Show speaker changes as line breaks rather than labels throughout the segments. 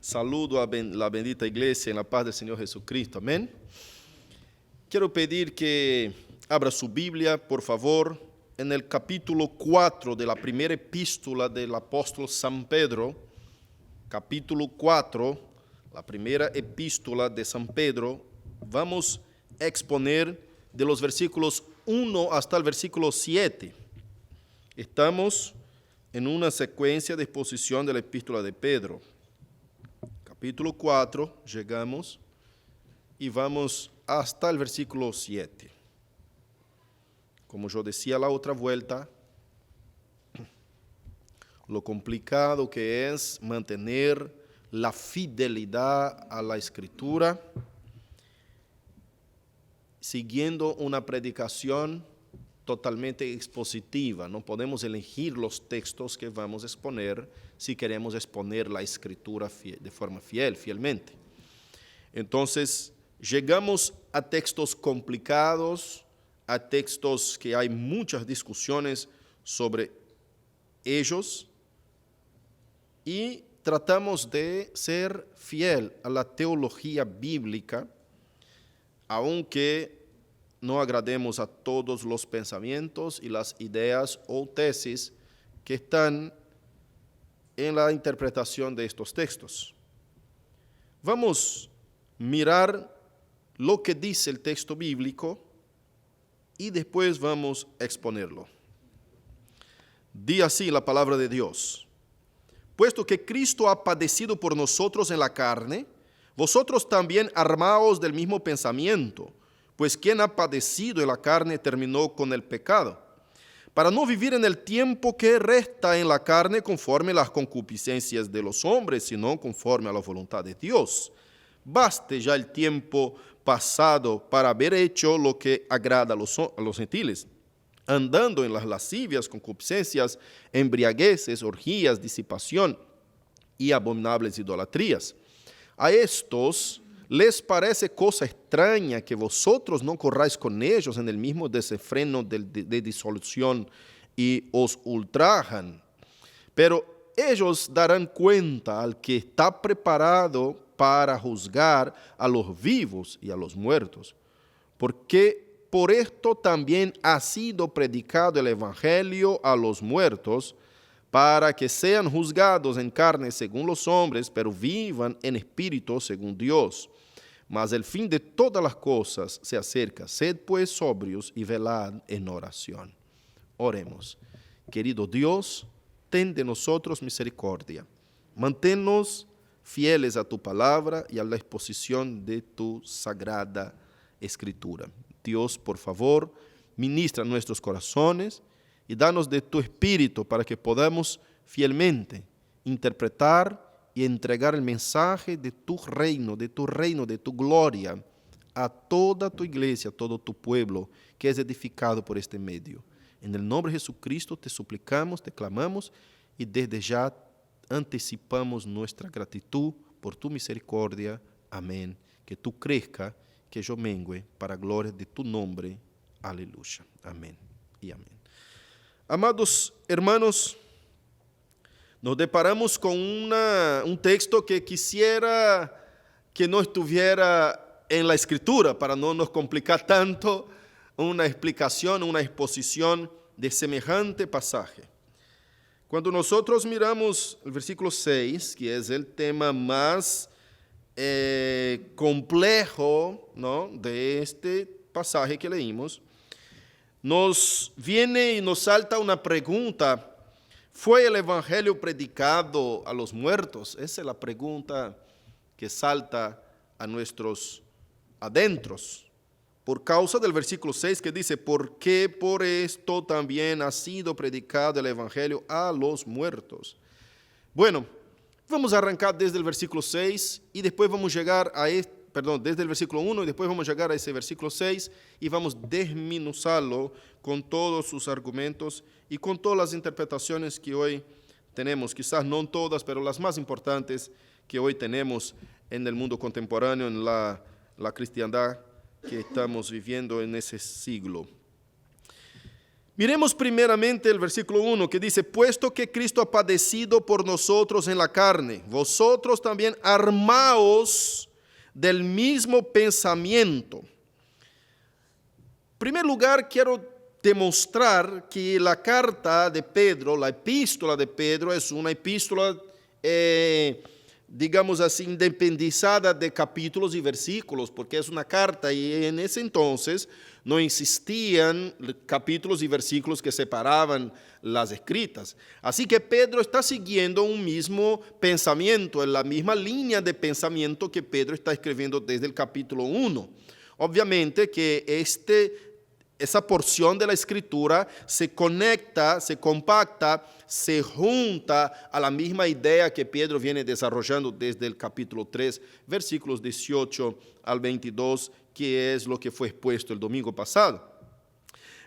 Saludo a la bendita iglesia en la paz del Señor Jesucristo. Amén. Quiero pedir que abra su Biblia, por favor, en el capítulo 4 de la primera epístola del apóstol San Pedro. Capítulo 4, la primera epístola de San Pedro. Vamos a exponer de los versículos 1 hasta el versículo 7. Estamos en una secuencia de exposición de la epístola de Pedro. Capítulo 4, llegamos y vamos hasta el versículo 7. Como yo decía la otra vuelta, lo complicado que es mantener la fidelidad a la Escritura, siguiendo una predicación totalmente expositiva. No podemos elegir los textos que vamos a exponer si queremos exponer la Escritura de forma fielmente. Entonces, llegamos a textos complicados, a textos que hay muchas discusiones sobre ellos, y tratamos de ser fiel a la teología bíblica, aunque no agrademos a todos los pensamientos y las ideas o tesis que están en la interpretación de estos textos. Vamos a mirar lo que dice el texto bíblico y después vamos a exponerlo. Di así la palabra de Dios: puesto que Cristo ha padecido por nosotros en la carne, vosotros también armaos del mismo pensamiento, pues quien ha padecido en la carne terminó con el pecado, para no vivir en el tiempo que resta en la carne conforme las concupiscencias de los hombres, sino conforme a la voluntad de Dios. Baste ya el tiempo pasado para haber hecho lo que agrada a los gentiles, andando en las lascivias, concupiscencias, embriagueces, orgías, disipación y abominables idolatrías. A estos les parece cosa extraña que vosotros no corráis con ellos en el mismo desenfreno de disolución y os ultrajan. Pero ellos darán cuenta al que está preparado para juzgar a los vivos y a los muertos. Porque por esto también ha sido predicado el evangelio a los muertos, para que sean juzgados en carne según los hombres, pero vivan en espíritu según Dios. Mas el fin de todas las cosas se acerca. Sed pues sobrios y velad en oración. Oremos. Querido Dios, ten de nosotros misericordia. Manténnos fieles a tu palabra y a la exposición de tu sagrada Escritura. Dios, por favor, ministra nuestros corazones y danos de tu Espíritu para que podamos fielmente interpretar y entregar el mensaje de tu reino, de tu gloria, a toda tu iglesia, a todo tu pueblo que es edificado por este medio. En el nombre de Jesucristo te suplicamos, te clamamos y desde ya anticipamos nuestra gratitud por tu misericordia. Amén. Que tú crezca, que yo mengue, para gloria de tu nombre. Aleluya. Amén y amén. Amados hermanos, nos deparamos con un texto que quisiera que no estuviera en la Escritura, para no nos complicar tanto una explicación, una exposición de semejante pasaje. Cuando nosotros miramos el versículo 6, que es el tema más complejo, ¿no?, de este pasaje que leímos, nos viene y nos salta una pregunta: ¿fue el evangelio predicado a los muertos? Esa es la pregunta que salta a nuestros adentros, por causa del versículo 6 que dice: porque por esto también ha sido predicado el evangelio a los muertos. Bueno, vamos a arrancar desde el versículo 6 y después vamos a llegar a desde el versículo 1 y después vamos a llegar a ese versículo 6 y vamos a desmenuzarlo con todos sus argumentos y con todas las interpretaciones que hoy tenemos, quizás no todas, pero las más importantes que hoy tenemos en el mundo contemporáneo, en la cristiandad que estamos viviendo en ese siglo. Miremos primeramente el versículo 1 que dice, puesto que Cristo ha padecido por nosotros en la carne, vosotros también armaos del mismo pensamiento. En primer lugar, quiero demostrar que la carta de Pedro, la epístola de Pedro, es una epístola, digamos así, independizada de capítulos y versículos, porque es una carta y en ese entonces no existían capítulos y versículos que separaban las escritas. Así que Pedro está siguiendo un mismo pensamiento, en la misma línea de pensamiento que Pedro está escribiendo desde el capítulo 1. Obviamente que esa porción de la escritura se conecta, se compacta, se junta a la misma idea que Pedro viene desarrollando desde el capítulo 3, versículos 18 al 22, que es lo que fue expuesto el domingo pasado.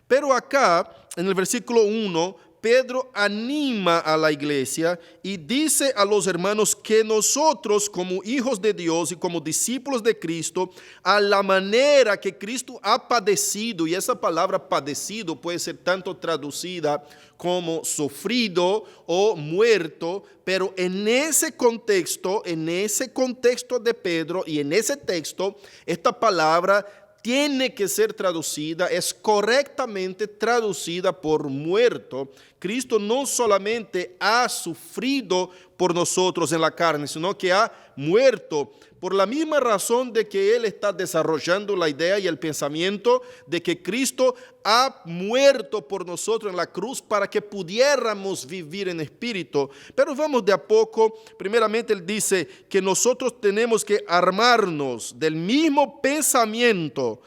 Pero acá, en el versículo 1, Pedro anima a la iglesia y dice a los hermanos que nosotros como hijos de Dios y como discípulos de Cristo, a la manera que Cristo ha padecido, y esa palabra padecido puede ser tanto traducida como sufrido o muerto, pero en ese contexto de Pedro y en ese texto, esta palabra tiene que ser traducida, es correctamente traducida por muerto. Cristo no solamente ha sufrido por nosotros en la carne, sino que ha muerto por la misma razón de que Él está desarrollando la idea y el pensamiento de que Cristo ha muerto por nosotros en la cruz para que pudiéramos vivir en espíritu. Pero vamos de a poco. Primeramente Él dice que nosotros tenemos que armarnos del mismo pensamiento.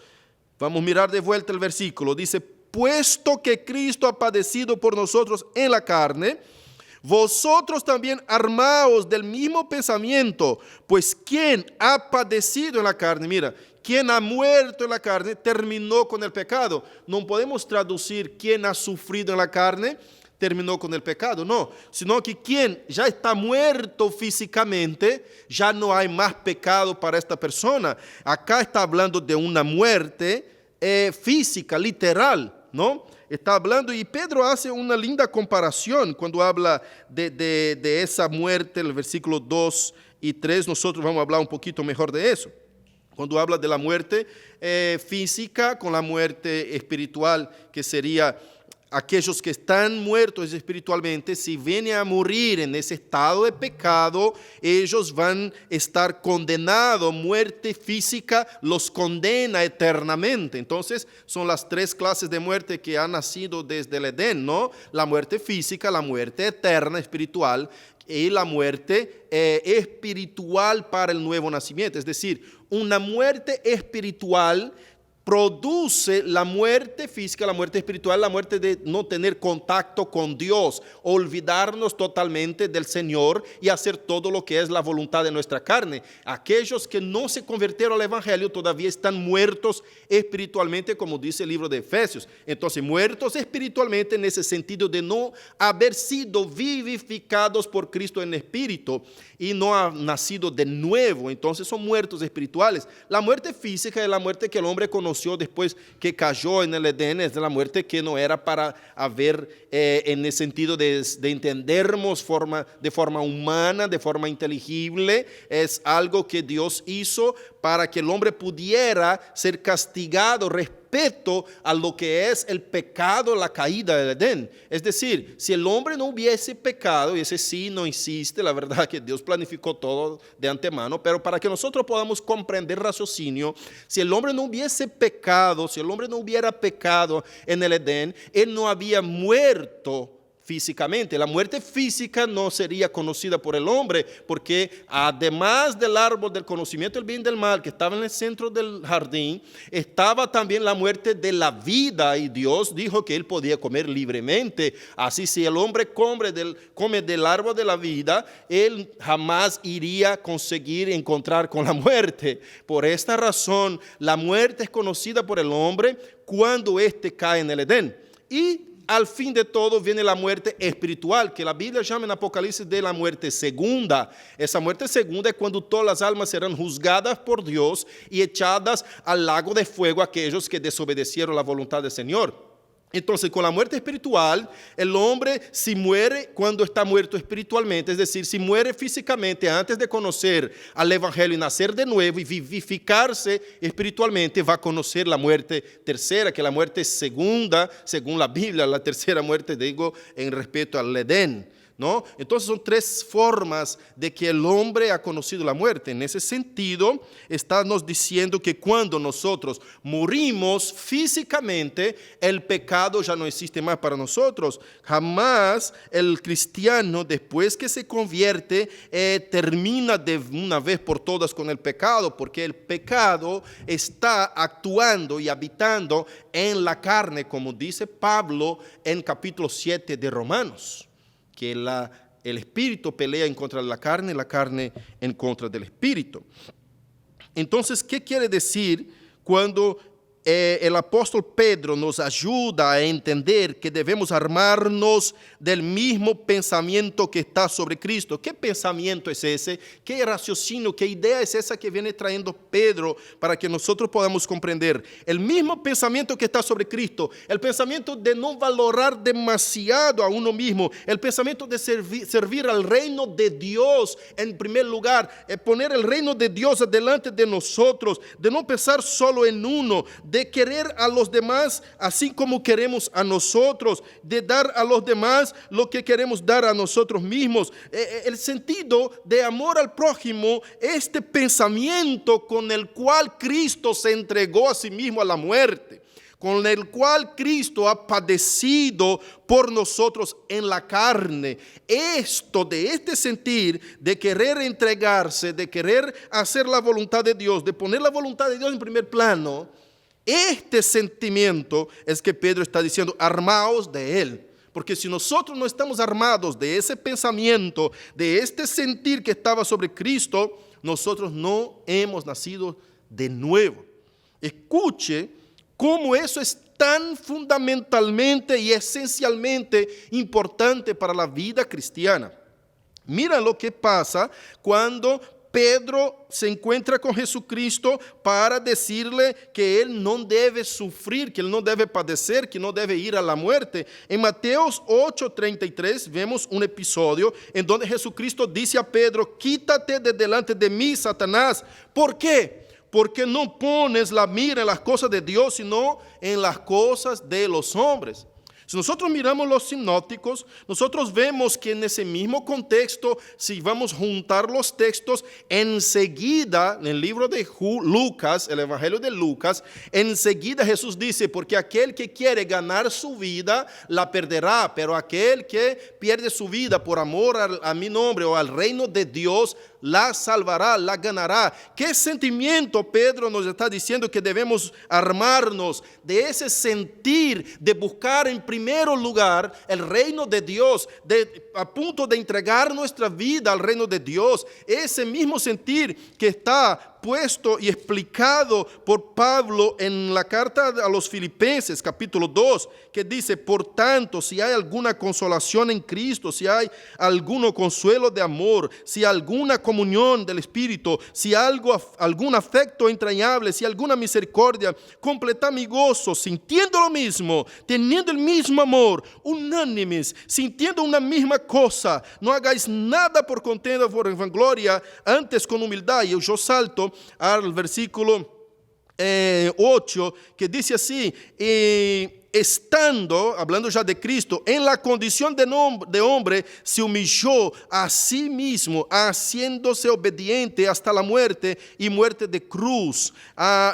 Vamos a mirar de vuelta el versículo. Dice, puesto que Cristo ha padecido por nosotros en la carne, vosotros también armaos del mismo pensamiento, pues quien ha padecido en la carne, mira, quien ha muerto en la carne, terminó con el pecado. No podemos traducir quien ha sufrido en la carne, terminó con el pecado, no, sino que quien ya está muerto físicamente, ya no hay más pecado para esta persona. Acá está hablando de una muerte física, literal, ¿no? Está hablando, y Pedro hace una linda comparación cuando habla de esa muerte, el versículo 2 y 3, nosotros vamos a hablar un poquito mejor de eso. Cuando habla de la muerte física con la muerte espiritual, que sería aquellos que están muertos espiritualmente, si vienen a morir en ese estado de pecado, ellos van a estar condenados. Muerte física los condena eternamente. Entonces, son las tres clases de muerte que han nacido desde el Edén, ¿no? La muerte física, la muerte eterna, espiritual, y la muerte espiritual para el nuevo nacimiento. Es decir, una muerte espiritual produce la muerte física, la muerte espiritual, la muerte de no tener contacto con Dios, olvidarnos totalmente del Señor y hacer todo lo que es la voluntad de nuestra carne. Aquellos que no se convirtieron al Evangelio todavía están muertos espiritualmente, como dice el libro de Efesios. Entonces, muertos espiritualmente en ese sentido de no haber sido vivificados por Cristo en espíritu y no han nacido de nuevo. Entonces son muertos espirituales. La muerte física es la muerte que el hombre conoció después que cayó en el Edén, es la muerte que no era para haber en el sentido de entendernos de forma humana, de forma inteligible. Es algo que Dios hizo para que el hombre pudiera ser castigado respecto a lo que es el pecado, la caída del Edén. Es decir, si el hombre no hubiese pecado, y ese sí no existe, la verdad que Dios planificó todo de antemano, pero para que nosotros podamos comprender raciocinio, si el hombre no hubiese pecado, si el hombre no hubiera pecado en el Edén, él no había muerto físicamente. La muerte física no sería conocida por el hombre, porque además del árbol del conocimiento del bien y del mal que estaba en el centro del jardín, estaba también la muerte de la vida, y Dios dijo que él podía comer libremente. Así, si el hombre come del árbol de la vida, él jamás iría a conseguir encontrar con la muerte. Por esta razón, la muerte es conocida por el hombre cuando éste cae en el Edén. Y al fin de todo viene la muerte espiritual, que la Biblia llama en Apocalipsis de la muerte segunda. Esa muerte segunda es cuando todas las almas serán juzgadas por Dios y echadas al lago de fuego aquellos que desobedecieron la voluntad del Señor. Entonces, con la muerte espiritual, el hombre si muere cuando está muerto espiritualmente, es decir, si muere físicamente antes de conocer al Evangelio y nacer de nuevo y vivificarse espiritualmente, va a conocer la muerte tercera, que es la muerte segunda, según la Biblia, la tercera muerte, digo, en respecto al Edén, ¿no? Entonces son tres formas de que el hombre ha conocido la muerte. En ese sentido, está nos diciendo que cuando nosotros morimos físicamente, el pecado ya no existe más para nosotros. Jamás el cristiano, después que se convierte, termina de una vez por todas con el pecado, porque el pecado está actuando y habitando en la carne, como dice Pablo en capítulo 7 de Romanos. Que el espíritu pelea en contra de la carne en contra del espíritu. Entonces, ¿qué quiere decir cuando el apóstol Pedro nos ayuda a entender que debemos armarnos del mismo pensamiento que está sobre Cristo? ¿Qué pensamiento es ese? ¿Qué raciocinio, qué idea es esa que viene trayendo Pedro para que nosotros podamos comprender? El mismo pensamiento que está sobre Cristo, el pensamiento de no valorar demasiado a uno mismo, el pensamiento de servir al reino de Dios en primer lugar, poner el reino de Dios delante de nosotros, de no pensar solo en uno, de querer a los demás así como queremos a nosotros, de dar a los demás lo que queremos dar a nosotros mismos. El sentido de amor al prójimo, este pensamiento con el cual Cristo se entregó a sí mismo a la muerte, con el cual Cristo ha padecido por nosotros en la carne. Este sentir de querer entregarse, de querer hacer la voluntad de Dios, de poner la voluntad de Dios en primer plano, este sentimiento es que Pedro está diciendo, armaos de él. Porque si nosotros no estamos armados de ese pensamiento, de este sentir que estaba sobre Cristo, nosotros no hemos nacido de nuevo. Escuche cómo eso es tan fundamentalmente y esencialmente importante para la vida cristiana. Mira lo que pasa cuando Pedro se encuentra con Jesucristo para decirle que él no debe sufrir, que él no debe padecer, que no debe ir a la muerte. En Mateos 8:33 vemos un episodio en donde Jesucristo dice a Pedro, quítate de delante de mí, Satanás. ¿Por qué? Porque no pones la mira en las cosas de Dios, sino en las cosas de los hombres. Si nosotros miramos los sinópticos, nosotros vemos que en ese mismo contexto, si vamos a juntar los textos, enseguida, en el libro de Lucas, el Evangelio de Lucas, enseguida Jesús dice, porque aquel que quiere ganar su vida, la perderá, pero aquel que pierde su vida por amor a mi nombre o al reino de Dios, la salvará, la ganará. ¿Qué sentimiento Pedro nos está diciendo que debemos armarnos de ese sentir de buscar en primer lugar el reino de Dios, a punto de entregar nuestra vida al reino de Dios? Ese mismo sentir que está puesto y explicado por Pablo en la carta a los Filipenses, capítulo 2, que dice, por tanto, si hay alguna consolación en Cristo, si hay algún consuelo de amor, si hay alguna comunión del Espíritu, si hay algún afecto entrañable, si hay alguna misericordia, completad mi gozo, sintiendo lo mismo, teniendo el mismo amor, unánimes, sintiendo una misma cosa, no hagáis nada por contienda o por vangloria, antes con humildad. Y yo salto al versículo 8, que dice así, estando, hablando ya de Cristo, en la condición de hombre, se humilló a sí mismo, haciéndose obediente hasta la muerte y muerte de cruz.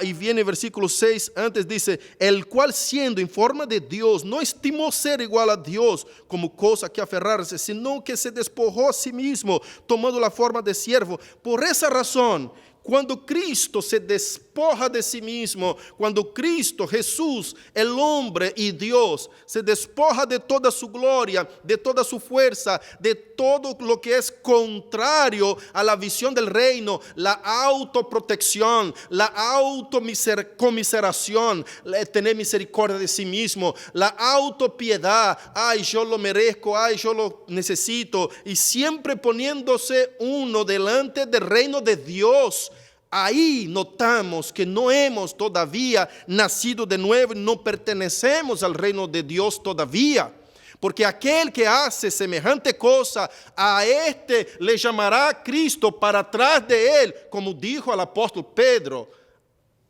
Y viene el versículo 6, antes dice, el cual siendo en forma de Dios, no estimó ser igual a Dios como cosa que aferrarse, sino que se despojó a sí mismo, tomando la forma de siervo. Por esa razón, cuando Cristo se despoja de sí mismo, cuando Cristo, Jesús, el hombre y Dios, se despoja de toda su gloria, de toda su fuerza, de todo lo que es contrario a la visión del reino, la autoprotección, la autocomiseración, tener misericordia de sí mismo, la autopiedad, ay, yo lo merezco, ay, yo lo necesito, y siempre poniéndose uno delante del reino de Dios, Ahí notamos que no hemos todavía nacido de nuevo y no pertenecemos al reino de Dios todavía. Porque aquel que hace semejante cosa, a este le llamará Cristo para atrás de él, como dijo al apóstol Pedro: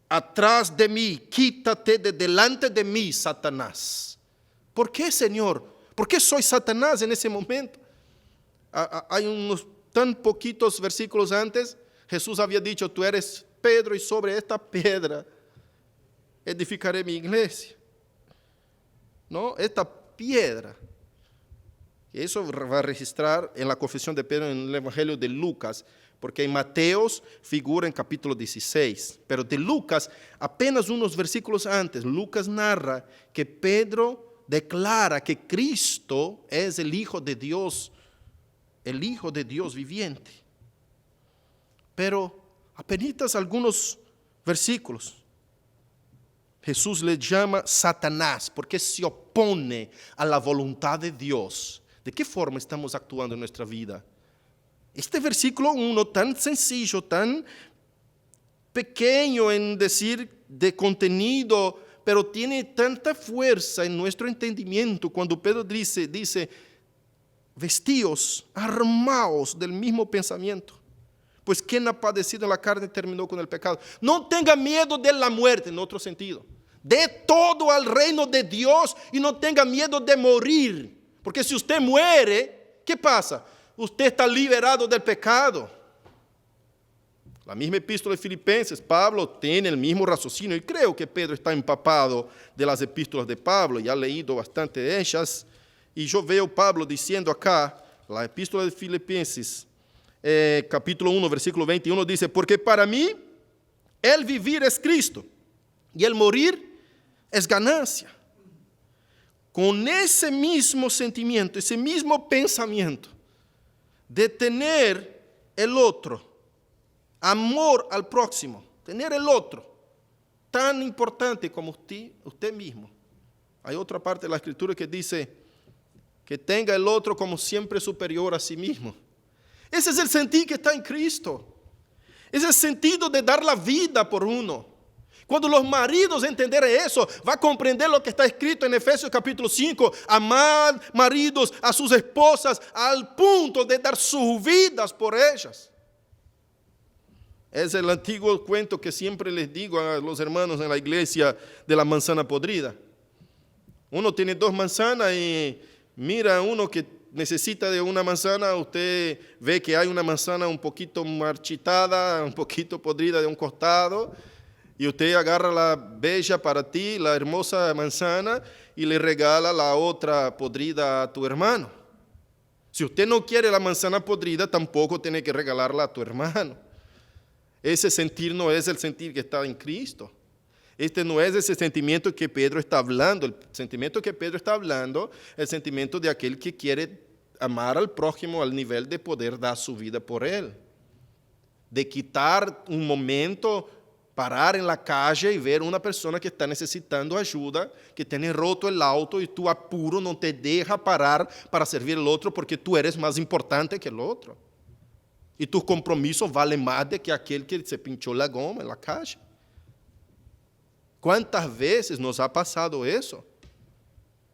atrás de mí, quítate de delante de mí, Satanás. ¿Por qué, Señor? ¿Por qué soy Satanás en ese momento? Hay unos tan poquitos versículos antes, Jesús había dicho: tú eres Pedro y sobre esta piedra edificaré mi iglesia. ¿No? Esta piedra. Eso va a registrar en la confesión de Pedro en el Evangelio de Lucas, porque en Mateos figura en capítulo 16, pero de Lucas, apenas unos versículos antes, Lucas narra que Pedro declara que Cristo es el Hijo de Dios viviente. Pero apenas algunos versículos, Jesús le llama Satanás porque se opone a la voluntad de Dios. ¿De qué forma estamos actuando en nuestra vida? Este versículo 1, tan sencillo, tan pequeño en decir de contenido, pero tiene tanta fuerza en nuestro entendimiento cuando Pedro dice, vestíos, armaos del mismo pensamiento. Pues quien ha padecido en la carne terminó con el pecado. No tenga miedo de la muerte, en otro sentido. Dé todo al reino de Dios y no tenga miedo de morir. Porque si usted muere, ¿qué pasa? Usted está liberado del pecado. La misma epístola de Filipenses, Pablo tiene el mismo raciocinio, y creo que Pedro está empapado de las epístolas de Pablo, y ha leído bastante de ellas, y yo veo Pablo diciendo acá, la epístola de Filipenses, capítulo 1, versículo 21, dice: porque para mí el vivir es Cristo, y el morir es ganancia. Con ese mismo sentimiento, ese mismo pensamiento de tener el otro, amor al próximo, tener el otro tan importante como usted mismo. Hay otra parte de la Escritura que dice que tenga el otro como siempre superior a sí mismo. Ese es el sentir que está en Cristo. Ese es el sentido de dar la vida por uno. Cuando los maridos entenderán eso, va a comprender lo que está escrito en Efesios capítulo 5. Amad, maridos, a sus esposas al punto de dar sus vidas por ellas. Es el antiguo cuento que siempre les digo a los hermanos en la iglesia de la manzana podrida. Uno tiene 2 manzanas y mira a uno que necesita de una manzana, usted ve que hay una manzana un poquito marchitada, un poquito podrida de un costado, y usted agarra la bella para ti, la hermosa manzana, y le regala la otra podrida a tu hermano. Si usted no quiere la manzana podrida, tampoco tiene que regalarla a tu hermano. Ese sentir no es el sentir que está en Cristo. Este no es ese sentimiento que Pedro está hablando. El sentimiento que Pedro está hablando es el sentimiento de aquel que quiere amar al prójimo al nivel de poder dar su vida por él. De quitar un momento, parar en la calle y ver una persona que está necesitando ayuda, que tiene roto el auto y tu apuro no te deja parar para servir al otro porque tú eres más importante que el otro. Y tus compromisos valen más de que aquel que se pinchó la goma en la calle. ¿Cuántas veces nos ha pasado eso?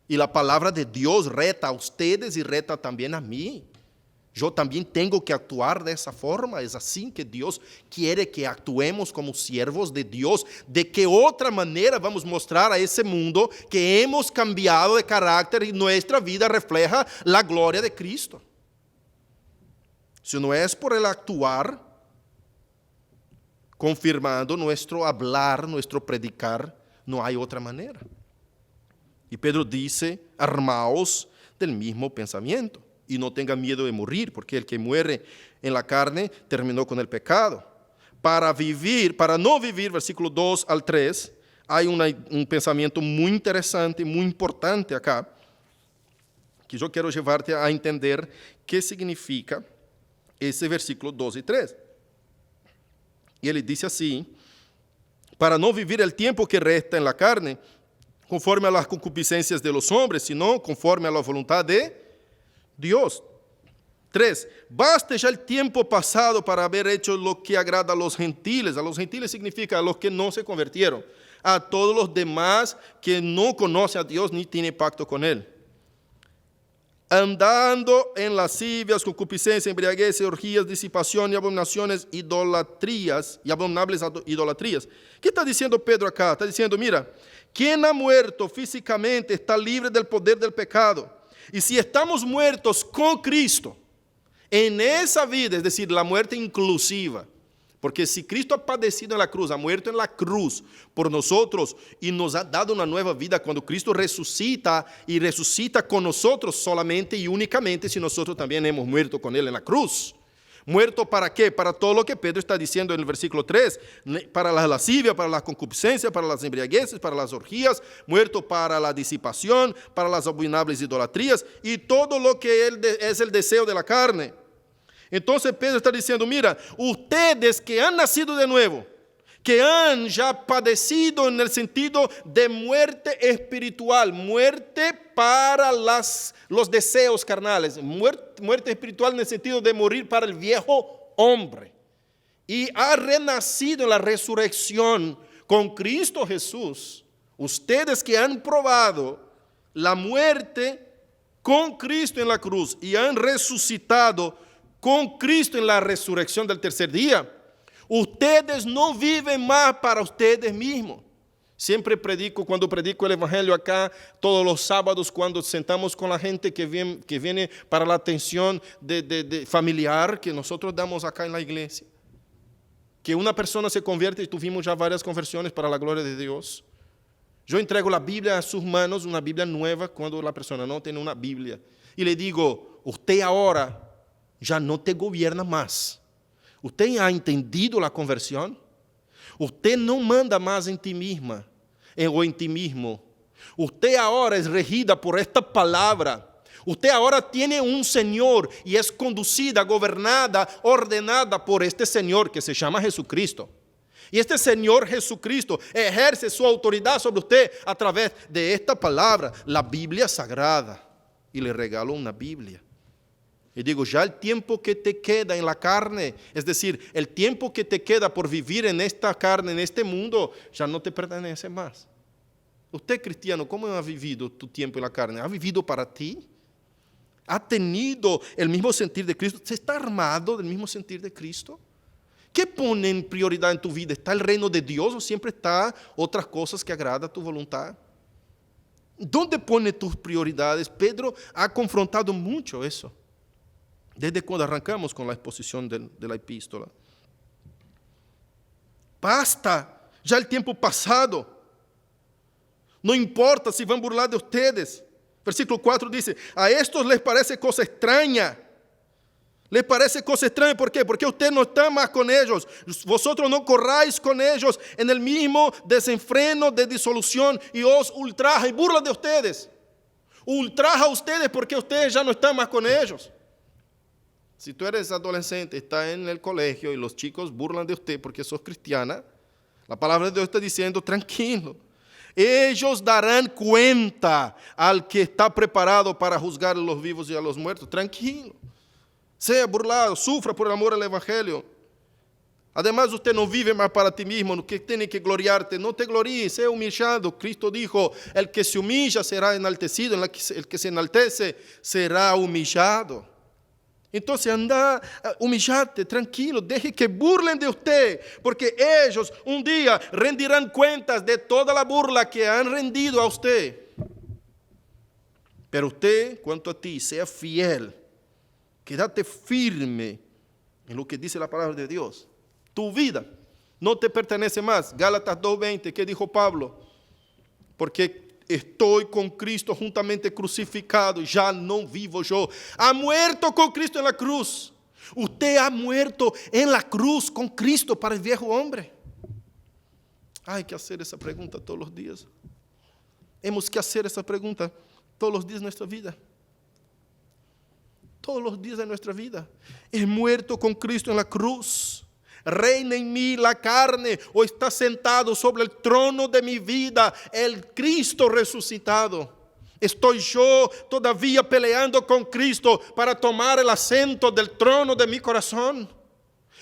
Y la palabra de Dios reta a ustedes y reta también a mí. Yo también tengo que actuar de esa forma. Es así que Dios quiere que actuemos como siervos de Dios. ¿De qué otra manera vamos a mostrar a ese mundo que hemos cambiado de carácter y nuestra vida refleja la gloria de Cristo? Si no es por el actuar, confirmando nuestro hablar, nuestro predicar, no hay otra manera. Y Pedro dice: armaos del mismo pensamiento y no tenga miedo de morir, porque el que muere en la carne terminó con el pecado. Para no vivir, versículo 2 al 3, hay un pensamiento muy interesante, muy importante acá, que yo quiero llevarte a entender qué significa ese versículo 2 y 3. Y él dice así: para no vivir el tiempo que resta en la carne, conforme a las concupiscencias de los hombres, sino conforme a la voluntad de Dios. 3. Baste ya el tiempo pasado para haber hecho lo que agrada a los gentiles. A los gentiles significa a los que no se convirtieron. A todos los demás que no conocen a Dios ni tienen pacto con Él. Andando en lascivias, concupiscencia, embriaguez, orgías, disipación y abominaciones, idolatrías y abominables idolatrías. ¿Qué está diciendo Pedro acá? Está diciendo, mira, quien ha muerto físicamente está libre del poder del pecado. Y si estamos muertos con Cristo, en esa vida, es decir, la muerte inclusiva, porque si Cristo ha padecido en la cruz, ha muerto en la cruz por nosotros y nos ha dado una nueva vida, cuando Cristo resucita y resucita con nosotros solamente y únicamente si nosotros también hemos muerto con Él en la cruz. ¿Muerto para qué? Para todo lo que Pedro está diciendo en el versículo 3, para la lascivia, para la concupiscencia, para las embriagueces, para las orgías, muerto para la disipación, para las abominables idolatrías y todo lo que es el deseo de la carne. Entonces Pedro está diciendo, mira, ustedes que han nacido de nuevo, que han ya padecido en el sentido de muerte espiritual, muerte para los deseos carnales, muerte espiritual en el sentido de morir para el viejo hombre, y ha renacido en la resurrección con Cristo Jesús, ustedes que han probado la muerte con Cristo en la cruz y han resucitado con Cristo en la resurrección del tercer día, ustedes no viven más para ustedes mismos. Siempre predico, cuando predico el evangelio acá, todos los sábados, cuando sentamos con la gente que viene para la atención de familiar que nosotros damos acá en la iglesia, que una persona se convierte y tuvimos ya varias conversiones para la gloria de Dios. Yo entrego la Biblia a sus manos, una Biblia nueva, cuando la persona no tiene una Biblia, y le digo, usted ahora ya no te gobierna más. Usted ha entendido la conversión. Usted no manda más en ti misma o en ti mismo. Usted ahora es regida por esta palabra. Usted ahora tiene un Señor y es conducida, gobernada, ordenada por este Señor que se llama Jesucristo. Y este Señor Jesucristo ejerce su autoridad sobre usted a través de esta palabra, la Biblia Sagrada. Y le regalo una Biblia. Y digo, ya el tiempo que te queda en la carne, es decir, el tiempo que te queda por vivir en esta carne, en este mundo, ya no te pertenece más. Usted, cristiano, ¿cómo ha vivido tu tiempo en la carne? ¿Ha vivido para ti? ¿Ha tenido el mismo sentir de Cristo? ¿Se está armado del mismo sentir de Cristo? ¿Qué pone en prioridad en tu vida? ¿Está el reino de Dios o siempre está otras cosas que agradan a tu voluntad? ¿Dónde pone tus prioridades? Pedro ha confrontado mucho eso. Desde cuando arrancamos con la exposición de la epístola. Basta, ya el tiempo pasado. No importa si van a burlar de ustedes. Versículo 4 dice, a estos les parece cosa extraña. Les parece cosa extraña, ¿por qué? Porque usted no está más con ellos. Vosotros no corráis con ellos en el mismo desenfreno de disolución y os ultraja y burla de ustedes. Ultraja a ustedes porque ustedes ya no están más con ellos. Si tú eres adolescente, estás en el colegio y los chicos burlan de usted porque sos cristiana, la palabra de Dios está diciendo, tranquilo. Ellos darán cuenta al que está preparado para juzgar a los vivos y a los muertos. Tranquilo. Sea burlado, sufra por amor al evangelio. Además, usted no vive más para ti mismo, no que tiene que gloriarte. No te gloríes, sea humillado. Cristo dijo, el que se humilla será enaltecido, el que se enaltece será humillado. Entonces anda, humillate, tranquilo, deje que burlen de usted, porque ellos un día rendirán cuentas de toda la burla que han rendido a usted. Pero usted, cuanto a ti, sea fiel, quédate firme en lo que dice la palabra de Dios. Tu vida no te pertenece más. Gálatas 2:20, ¿qué dijo Pablo? Porque estoy con Cristo juntamente crucificado, ya no vivo yo. Ha muerto con Cristo en la cruz. Usted ha muerto en la cruz con Cristo para el viejo hombre. Hay que hacer esa pregunta todos los días. Hemos que hacer esa pregunta todos los días de nuestra vida. Todos los días de nuestra vida. He muerto con Cristo en la cruz. Reina en mí la carne, o está sentado sobre el trono de mi vida el Cristo resucitado. ¿Estoy yo todavía peleando con Cristo para tomar el asiento del trono de mi corazón?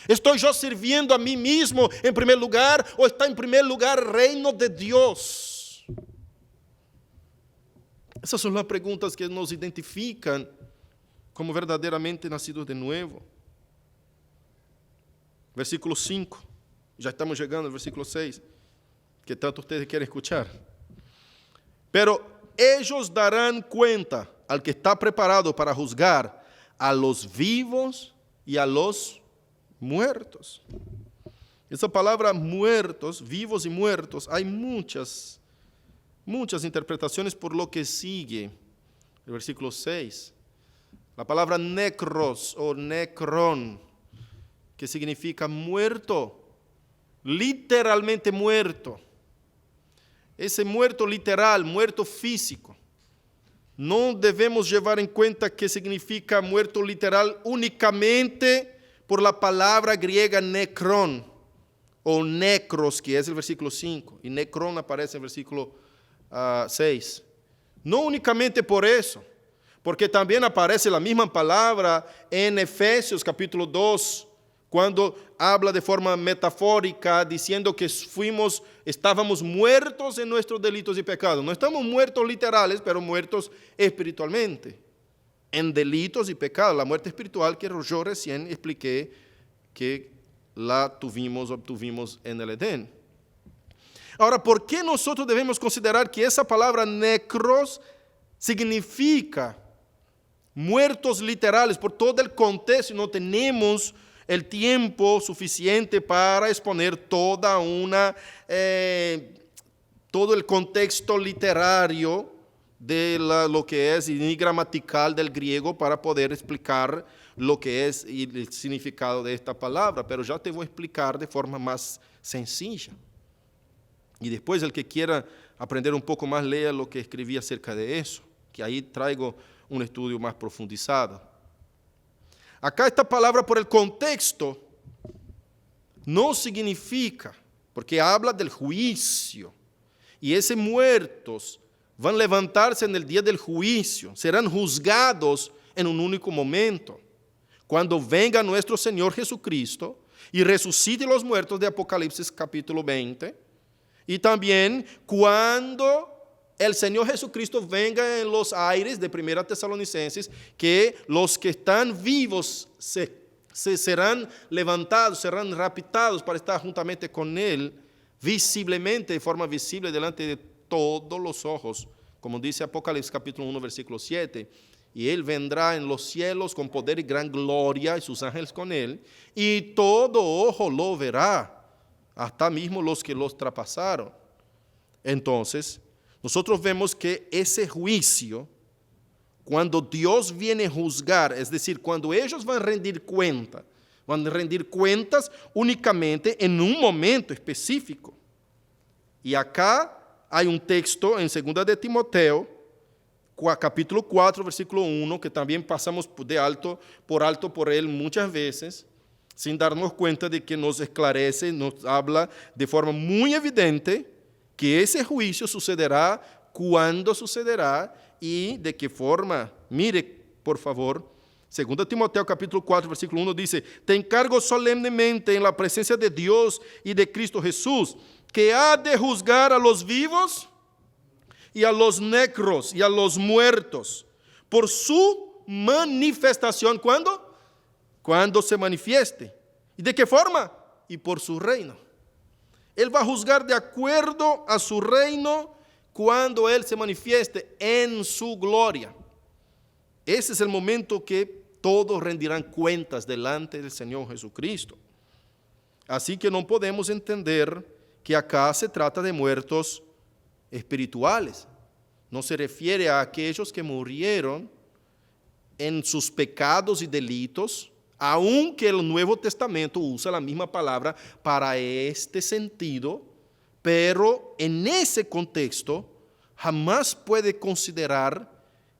¿Estoy yo sirviendo a mí mismo en primer lugar o está en primer lugar el reino de Dios? Esas son las preguntas que nos identifican como verdaderamente nacidos de nuevo. Versículo 5. Ya estamos llegando al versículo 6, que tanto ustedes quieren escuchar. Pero ellos darán cuenta al que está preparado para juzgar a los vivos y a los muertos. Esa palabra muertos, vivos y muertos, hay muchas interpretaciones por lo que sigue. El versículo 6. La palabra necros o necrón, que significa muerto, literalmente muerto. Ese muerto literal, muerto físico. No debemos llevar en cuenta que significa muerto literal únicamente por la palabra griega necrón o necros, que es el versículo 5, y necrón aparece en el versículo 6. No únicamente por eso, porque también aparece la misma palabra en Efesios capítulo 2, cuando habla de forma metafórica, diciendo que estábamos muertos en nuestros delitos y pecados. No estamos muertos literales, pero muertos espiritualmente, en delitos y pecados. La muerte espiritual que yo recién expliqué que la obtuvimos en el Edén. Ahora, ¿por qué nosotros debemos considerar que esa palabra necros significa muertos literales? Por todo el contexto, no tenemos el tiempo suficiente para exponer todo el contexto literario de lo que es y gramatical del griego para poder explicar lo que es y el significado de esta palabra, pero ya te voy a explicar de forma más sencilla. Y después el que quiera aprender un poco más, lea lo que escribí acerca de eso, que ahí traigo un estudio más profundizado. Acá esta palabra por el contexto no significa, porque habla del juicio, y esos muertos van a levantarse en el día del juicio, serán juzgados en un único momento, cuando venga nuestro Señor Jesucristo y resucite los muertos de Apocalipsis capítulo 20, y también cuando el Señor Jesucristo venga en los aires de 1 Tesalonicenses, que los que están vivos se serán levantados, serán raptados para estar juntamente con Él, visiblemente, de forma visible, delante de todos los ojos, como dice Apocalipsis capítulo 1, versículo 7, y Él vendrá en los cielos con poder y gran gloria, y sus ángeles con Él, y todo ojo lo verá, hasta mismo los que los traspasaron. Entonces, nosotros vemos que ese juicio, cuando Dios viene a juzgar, es decir, cuando ellos van a rendir cuentas únicamente en un momento específico. Y acá hay un texto en 2 de Timoteo, capítulo 4, versículo 1, que también pasamos por alto por él muchas veces, sin darnos cuenta de que nos esclarece, nos habla de forma muy evidente que ese juicio sucederá, cuándo sucederá y de qué forma. Mire, por favor, 2 Timoteo capítulo 4, versículo 1 dice: te encargo solemnemente en la presencia de Dios y de Cristo Jesús, que ha de juzgar a los vivos y a los necros y a los muertos por su manifestación. ¿Cuándo? Cuando se manifieste. ¿Y de qué forma? Y por su reino. Él va a juzgar de acuerdo a su reino cuando Él se manifieste en su gloria. Ese es el momento que todos rendirán cuentas delante del Señor Jesucristo. Así que no podemos entender que acá se trata de muertos espirituales. No se refiere a aquellos que murieron en sus pecados y delitos, aunque el Nuevo Testamento usa la misma palabra para este sentido, pero en ese contexto jamás puede considerar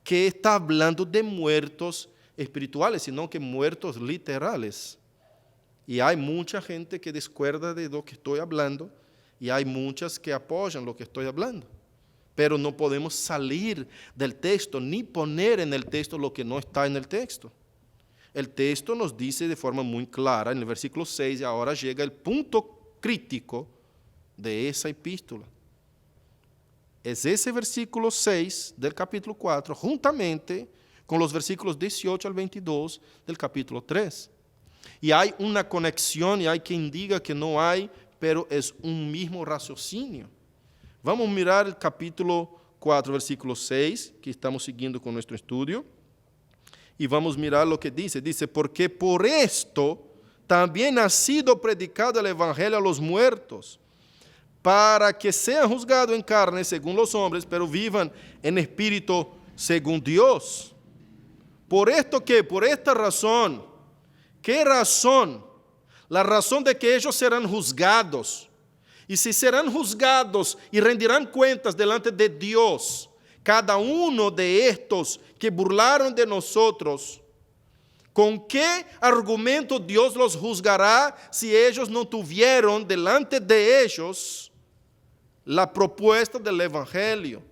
que está hablando de muertos espirituales, sino que muertos literales. Y hay mucha gente que discuerda de lo que estoy hablando, y hay muchas que apoyan lo que estoy hablando. pero no podemos salir del texto ni poner en el texto lo que no está en el texto. El texto nos dice de forma muy clara en el versículo 6, y ahora llega el punto crítico de esa epístola. Es ese versículo 6 del capítulo 4, juntamente con los versículos 18 al 22 del capítulo 3. Y hay una conexión, y hay quien diga que no hay, pero es un mismo raciocinio. Vamos a mirar el capítulo 4, versículo 6, que estamos siguiendo con nuestro estudio. Y vamos a mirar lo que dice. Dice, porque por esto también ha sido predicado el evangelio a los muertos, para que sean juzgados en carne según los hombres, pero vivan en espíritu según Dios. ¿Por esto qué? Por esta razón. ¿Qué razón? La razón de que ellos serán juzgados. Y si serán juzgados y rendirán cuentas delante de Dios, cada uno de estos que burlaron de nosotros, ¿con qué argumento Dios los juzgará si ellos no tuvieron delante de ellos la propuesta del Evangelio?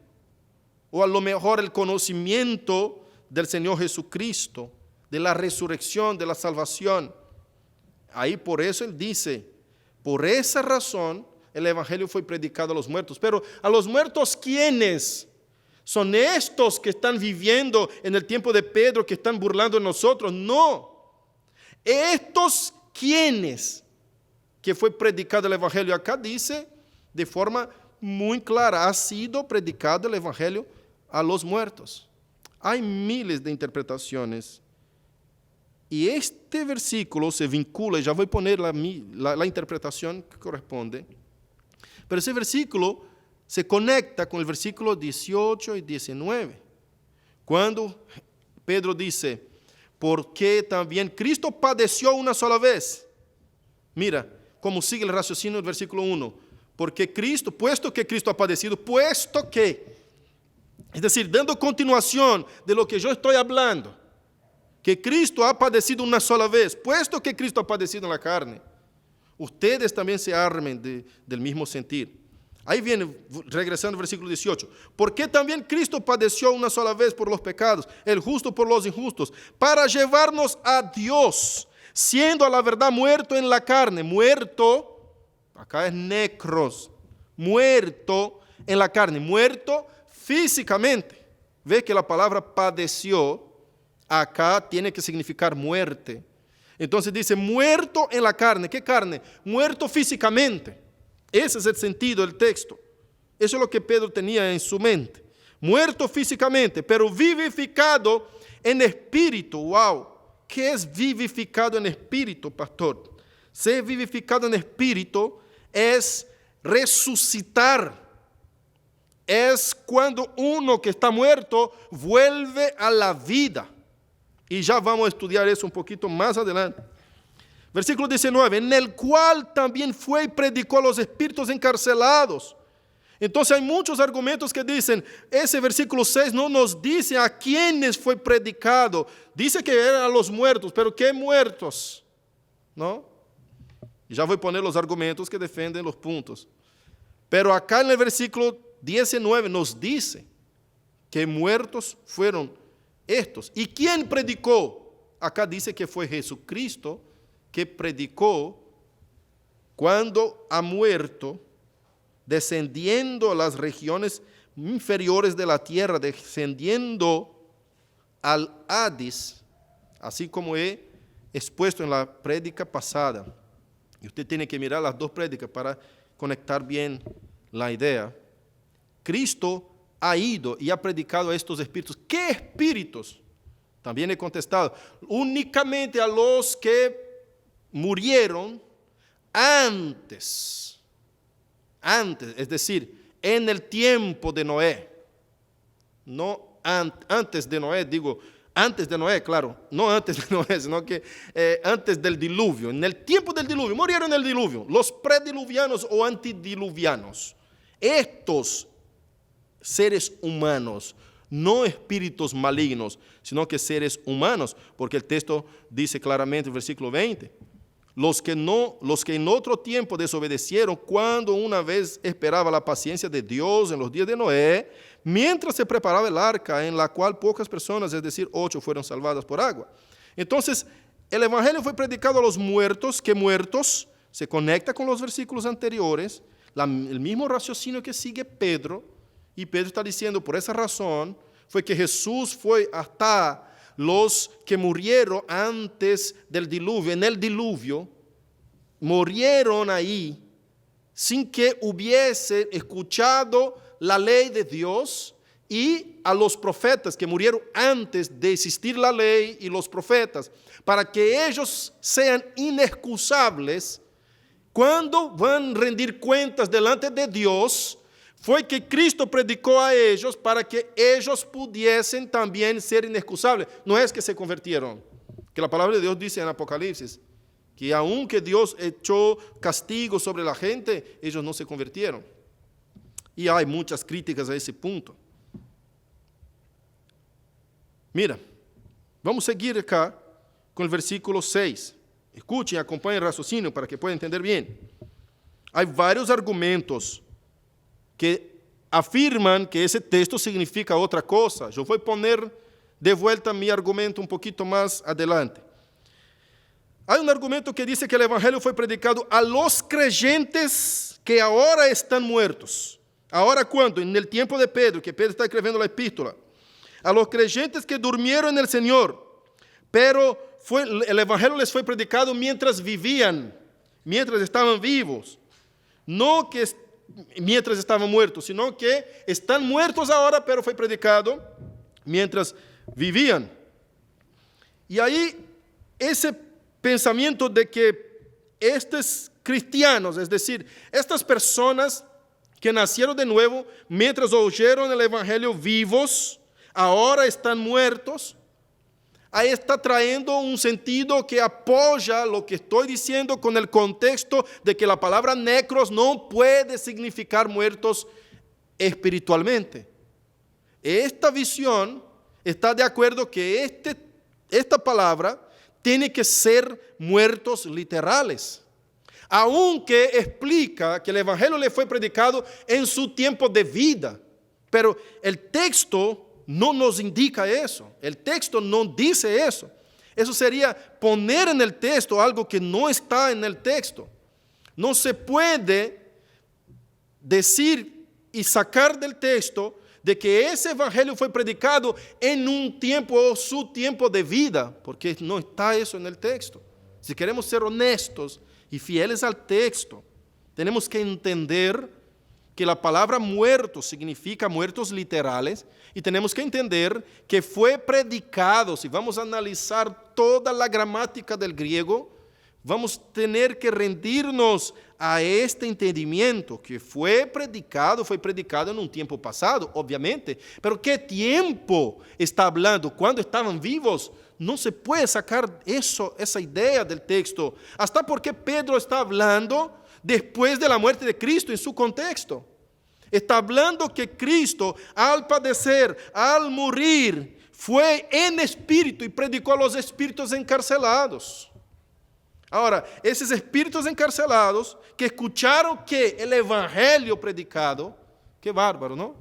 O a lo mejor el conocimiento del Señor Jesucristo, de la resurrección, de la salvación. Ahí por eso Él dice, por esa razón el Evangelio fue predicado a los muertos. Pero ¿a los muertos quiénes? ¿Son estos que están viviendo en el tiempo de Pedro, que están burlando de nosotros? No. ¿Estos quiénes que fue predicado el Evangelio? Acá dice de forma muy clara, ha sido predicado el Evangelio a los muertos. Hay miles de interpretaciones. Y este versículo se vincula, y ya voy a poner la interpretación que corresponde, pero ese versículo se conecta con el versículo 18 y 19, cuando Pedro dice, porque también Cristo padeció una sola vez. Mira cómo sigue el raciocinio del versículo 1, porque Cristo, puesto que Cristo ha padecido, puesto que, es decir, dando continuación de lo que yo estoy hablando, que Cristo ha padecido una sola vez, puesto que Cristo ha padecido en la carne, ustedes también se armen del mismo sentir. Ahí viene, regresando al versículo 18, porque también Cristo padeció una sola vez por los pecados, el justo por los injustos, para llevarnos a Dios, siendo a la verdad muerto en la carne, muerto, acá es necros, muerto en la carne, muerto físicamente. Ve que la palabra padeció acá tiene que significar muerte. Entonces dice, muerto en la carne. ¿Qué carne? Muerto físicamente. Ese es el sentido del texto. Eso es lo que Pedro tenía en su mente. Muerto físicamente, pero vivificado en espíritu. ¡Wow! ¿Qué es vivificado en espíritu, pastor? Ser vivificado en espíritu es resucitar. Es cuando uno que está muerto vuelve a la vida. Y ya vamos a estudiar eso un poquito más adelante. Versículo 19, en el cual también fue y predicó a los espíritus encarcelados. Entonces hay muchos argumentos que dicen, ese versículo 6 no nos dice a quiénes fue predicado. Dice que eran a los muertos, pero ¿qué muertos? ¿No? Y ya voy a poner los argumentos que defienden los puntos. Pero acá en el versículo 19 nos dice que muertos fueron estos. ¿Y quién predicó? Acá dice que fue Jesucristo que predicó cuando ha muerto, descendiendo a las regiones inferiores de la tierra, descendiendo al Hades, así como he expuesto en la prédica pasada. Y usted tiene que mirar las dos prédicas para conectar bien la idea. Cristo ha ido y ha predicado a estos espíritus. ¿Qué espíritus? También he contestado, únicamente a los que murieron antes, es decir, en el tiempo de Noé. No antes de Noé, digo, antes de Noé, claro, no antes de Noé, sino que antes del diluvio. En el tiempo del diluvio, murieron en el diluvio, los prediluvianos o antidiluvianos. Estos seres humanos, no espíritus malignos, sino que seres humanos, porque el texto dice claramente en el versículo 20, los que en otro tiempo desobedecieron cuando una vez esperaba la paciencia de Dios en los días de Noé, mientras se preparaba el arca en la cual pocas personas, es decir, 8, fueron salvadas por agua. Entonces, el evangelio fue predicado a los muertos, que muertos se conecta con los versículos anteriores, el mismo raciocinio que sigue Pedro, y Pedro está diciendo, por esa razón, fue que Jesús fue hasta los que murieron antes del diluvio, en el diluvio, murieron ahí sin que hubiese escuchado la ley de Dios, y a los profetas que murieron antes de existir la ley y los profetas, para que ellos sean inexcusables cuando van a rendir cuentas delante de Dios. Fue que Cristo predicó a ellos para que ellos pudiesen también ser inexcusables. No es que se convirtieron, que la palabra de Dios dice en Apocalipsis, que aunque Dios echó castigo sobre la gente, ellos no se convirtieron. Y hay muchas críticas a ese punto. Mira, vamos a seguir acá con el versículo 6. Escuchen, acompanhen el raciocinio para que puedan entender bien. Hay varios argumentos que afirman que ese texto significa otra cosa. Yo voy a poner de vuelta mi argumento un poquito más adelante. Hay un argumento que dice que el evangelio fue predicado a los creyentes que ahora están muertos. ¿Ahora cuándo? En el tiempo de Pedro, que Pedro está escribiendo la epístola. A los creyentes que durmieron en el Señor, pero el evangelio les fue predicado mientras vivían, mientras estaban vivos. No que mientras estaban muertos, sino que están muertos ahora, pero fue predicado mientras vivían. Y ahí ese pensamiento de que estos cristianos, es decir, estas personas que nacieron de nuevo mientras oyeron el evangelio vivos, ahora están muertos, ahí está trayendo un sentido que apoya lo que estoy diciendo con el contexto de que la palabra necros no puede significar muertos espiritualmente. Esta visión está de acuerdo que esta palabra tiene que ser muertos literales, aunque explica que el evangelio le fue predicado en su tiempo de vida, pero el texto no nos indica eso, el texto no dice eso. Eso sería poner en el texto algo que no está en el texto. No se puede decir y sacar del texto de que ese evangelio fue predicado en un tiempo o su tiempo de vida, porque no está eso en el texto. Si queremos ser honestos y fieles al texto, tenemos que entender que la palabra muertos significa muertos literales, y tenemos que entender que fue predicado. Si vamos a analizar toda la gramática del griego, vamos a tener que rendirnos a este entendimiento, que fue predicado en un tiempo pasado, obviamente, pero ¿qué tiempo está hablando? ¿Cuándo estaban vivos? No se puede sacar esa idea del texto, hasta porque Pedro está hablando después de la muerte de Cristo en su contexto. Está hablando que Cristo, al padecer, al morir, fue en espíritu y predicó a los espíritus encarcelados. Ahora, esos espíritus encarcelados que escucharon que el evangelio predicado, qué bárbaro, ¿no?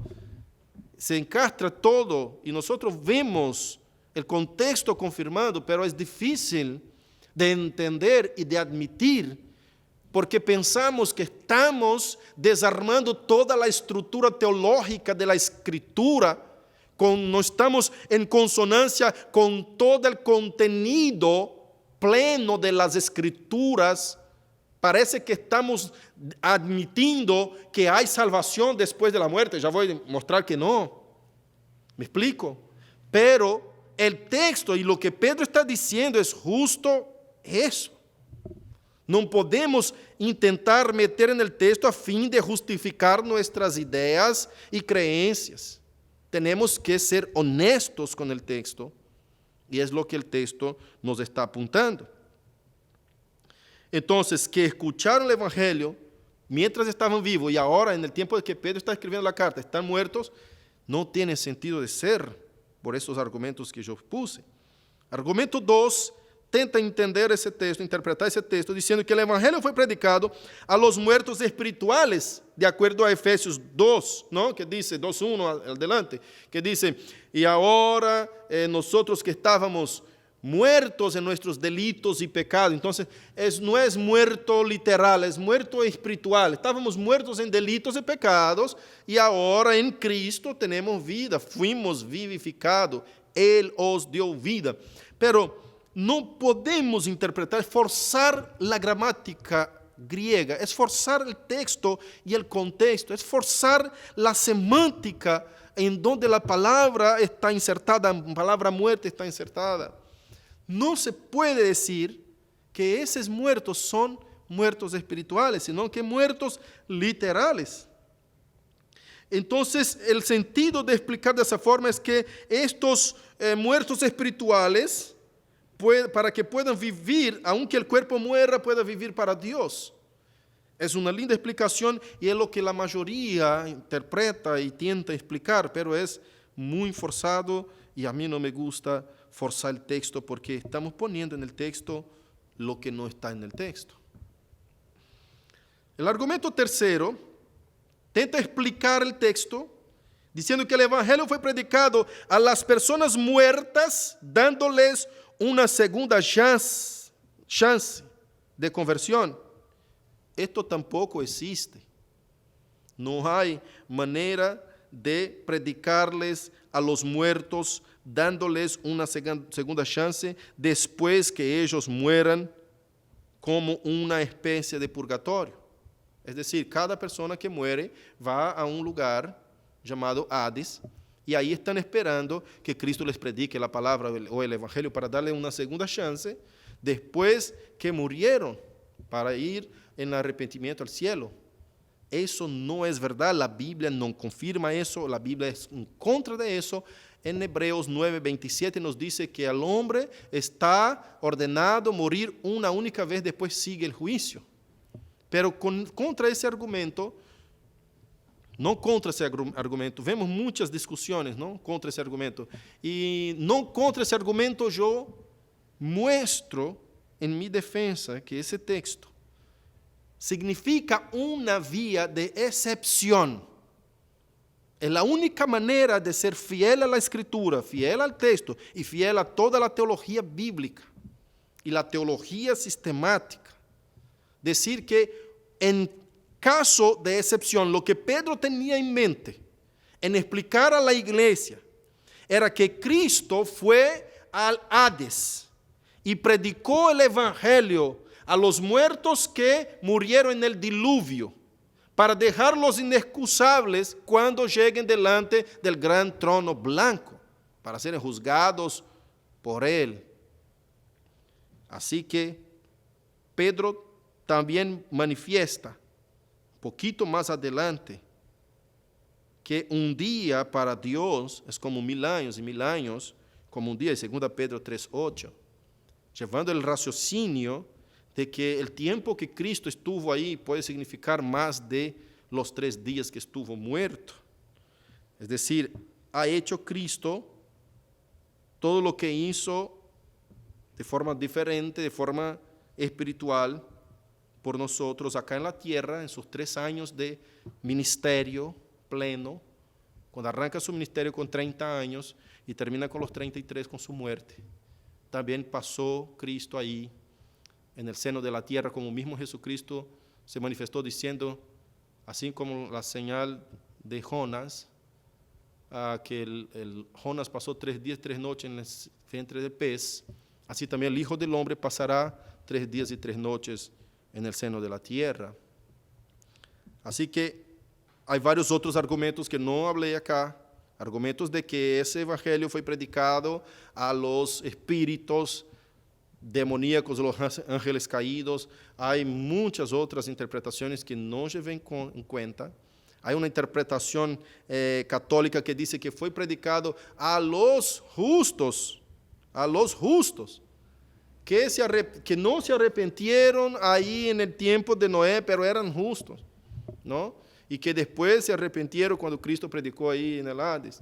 Se encastra todo y nosotros vemos el contexto confirmado, pero es difícil de entender y de admitir, porque pensamos que estamos desarmando toda la estructura teológica de la Escritura, no estamos en consonancia con todo el contenido pleno de las Escrituras. Parece que estamos admitiendo que hay salvación después de la muerte. Ya voy a mostrar que no. ¿Me explico? Pero el texto y lo que Pedro está diciendo es justo eso. No podemos intentar meter en el texto a fin de justificar nuestras ideas y creencias. Tenemos que ser honestos con el texto, y es lo que el texto nos está apuntando. Entonces, que escucharon el evangelio mientras estaban vivos y ahora en el tiempo de que Pedro está escribiendo la carta están muertos, no tiene sentido de ser por esos argumentos que yo puse. Argumento 2 tenta entender ese texto, interpretar ese texto, diciendo que el evangelio fue predicado a los muertos espirituales, de acuerdo a Efesios 2, ¿no? Que dice, 2:1 adelante, que dice, y ahora nosotros que estábamos muertos en nuestros delitos y pecados. Entonces, no es muerto literal, es muerto espiritual. Estábamos muertos en delitos y pecados y ahora en Cristo tenemos vida, fuimos vivificados, Él os dio vida. Pero no podemos interpretar, forzar la gramática griega, es forzar el texto y el contexto, es forzar la semántica en donde la palabra está insertada, la palabra muerte está insertada. No se puede decir que esos muertos son muertos espirituales, sino que muertos literales. Entonces, el sentido de explicar de esa forma es que estos muertos espirituales, para que puedan vivir, aunque el cuerpo muera, pueda vivir para Dios. Es una linda explicación y es lo que la mayoría interpreta y tienta explicar, pero es muy forzado y a mí no me gusta forzar el texto porque estamos poniendo en el texto lo que no está en el texto. El argumento tercero tenta explicar el texto diciendo que el evangelio fue predicado a las personas muertas, dándoles una segunda chance de conversión. Esto tampoco existe. No hay manera de predicarles a los muertos, dándoles una segunda chance después que ellos mueran, como una especie de purgatorio. Es decir, cada persona que muere va a un lugar llamado Hades, y ahí están esperando que Cristo les predique la palabra o el evangelio para darle una segunda chance después que murieron, para ir en arrepentimiento al cielo. Eso no es verdad, la Biblia no confirma eso, la Biblia es en contra de eso. En Hebreos 9:27 nos dice que al hombre está ordenado morir una única vez, después sigue el juicio. Pero contra ese argumento, no contra ese argumento, vemos muchas discusiones, ¿no? Contra ese argumento. Y no contra ese argumento yo muestro en mi defensa que ese texto significa una vía de excepción. Es la única manera de ser fiel a la Escritura, fiel al texto y fiel a toda la teología bíblica y la teología sistemática. Decir que en caso de excepción, lo que Pedro tenía en mente en explicar a la iglesia era que Cristo fue al Hades y predicó el evangelio a los muertos que murieron en el diluvio, para dejarlos inexcusables cuando lleguen delante del gran trono blanco, para ser juzgados por Él. Así que Pedro también manifiesta, un poquito más adelante, que un día para Dios es como 1000 años, y 1000 años como un día, en 2 Pedro 3:8, llevando el raciocinio de que el tiempo que Cristo estuvo ahí puede significar más de los 3 días que estuvo muerto. Es decir, ha hecho Cristo todo lo que hizo de forma diferente, de forma espiritual, por nosotros acá en la tierra, en sus 3 años de ministerio pleno, cuando arranca su ministerio con 30 años y termina con los 33 con su muerte. También pasó Cristo ahí, en el seno de la tierra, como mismo Jesucristo se manifestó diciendo, así como la señal de Jonás, que el Jonás pasó 3 días, 3 noches en el vientre del pez, así también el Hijo del Hombre pasará 3 días y 3 noches en el seno de la tierra. Así que hay varios otros argumentos que no hablé acá, argumentos de que ese evangelio fue predicado a los espíritus demoníacos, los ángeles caídos. Hay muchas otras interpretaciones que no llevé en cuenta. Hay una interpretación católica que dice que fue predicado a los justos, que no se arrepintieron ahí en el tiempo de Noé, pero eran justos, ¿no? Y que después se arrepintieron cuando Cristo predicó ahí en el Hades.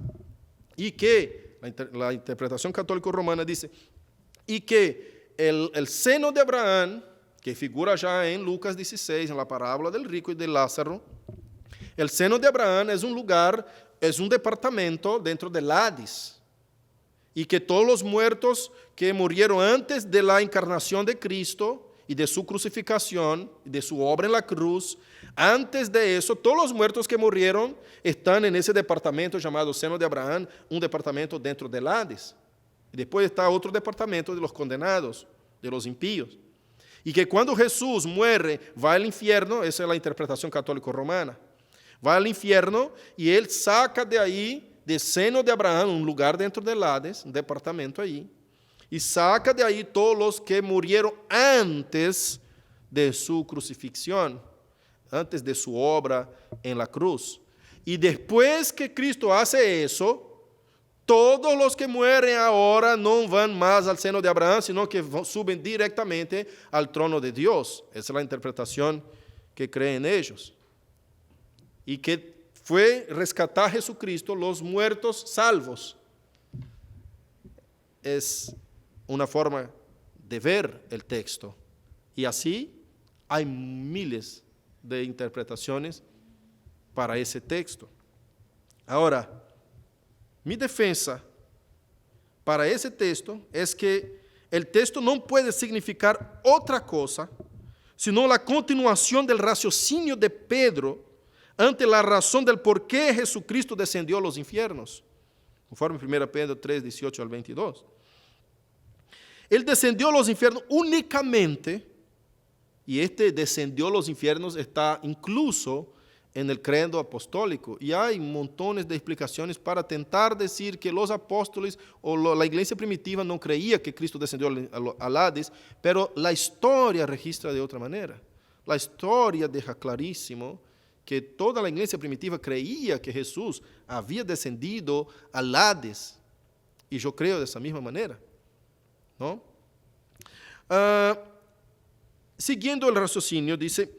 Y que la interpretación católico-romana dice, y que el seno de Abraham, que figura ya en Lucas 16, en la parábola del rico y de Lázaro, el seno de Abraham es un lugar, es un departamento dentro del Hades, y que todos los muertos que murieron antes de la encarnación de Cristo y de su crucificación, de su obra en la cruz, antes de eso, todos los muertos que murieron están en ese departamento llamado seno de Abraham, un departamento dentro del Hades. Y después está otro departamento de los condenados, de los impíos. Y que cuando Jesús muere, va al infierno, esa es la interpretación católico-romana, va al infierno y él saca de ahí, del seno de Abraham, un lugar dentro del Hades, un departamento ahí, y saca de ahí todos los que murieron antes de su crucifixión, antes de su obra en la cruz. Y después que Cristo hace eso, todos los que mueren ahora no van más al seno de Abraham, sino que suben directamente al trono de Dios. Esa es la interpretación que creen ellos. Y que fue rescatar a Jesucristo los muertos salvos. Es una forma de ver el texto. Y así hay miles de interpretaciones para ese texto. Ahora, mi defensa para ese texto es que el texto no puede significar otra cosa sino la continuación del raciocinio de Pedro ante la razón del por qué Jesucristo descendió a los infiernos, conforme 1 Pedro 3, 18 al 22. Él descendió a los infiernos únicamente, y este descendió a los infiernos está incluso en el credo apostólico, y hay montones de explicaciones para tentar decir que los apóstoles o la iglesia primitiva no creía que Cristo descendió al Hades, pero la historia registra de otra manera. La historia deja clarísimo que toda la iglesia primitiva creía que Jesús había descendido al Hades, y yo creo de esa misma manera, ¿no? Siguiendo el raciocinio, dice,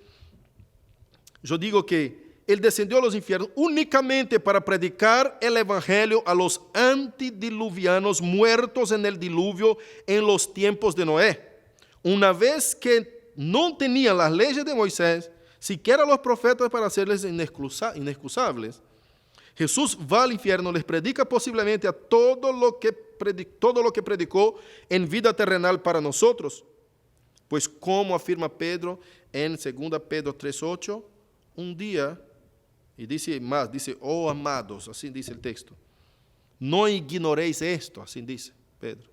yo digo que Él descendió a los infiernos únicamente para predicar el evangelio a los antediluvianos muertos en el diluvio en los tiempos de Noé. Una vez que no tenían las leyes de Moisés, siquiera los profetas para hacerles inexcusables, Jesús va al infierno, les predica posiblemente a todo lo que predicó en vida terrenal para nosotros. Pues como afirma Pedro en 2 Pedro 3:8, un día, y dice más, dice, oh amados, así dice el texto, no ignoréis esto, así dice Pedro,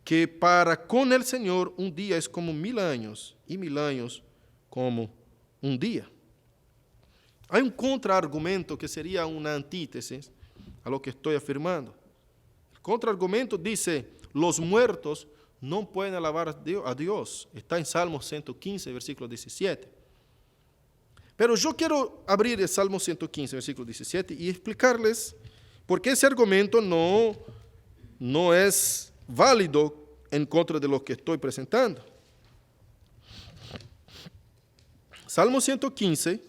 que para con el Señor un día es como 1000 años, y 1000 años como un día. Hay un contraargumento que sería una antítesis a lo que estoy afirmando. El contraargumento dice, los muertos no pueden alabar a Dios. Está en Salmo 115, versículo 17. Pero yo quiero abrir el Salmo 115, versículo 17, y explicarles por qué ese argumento no es válido en contra de lo que estoy presentando. Salmo 115,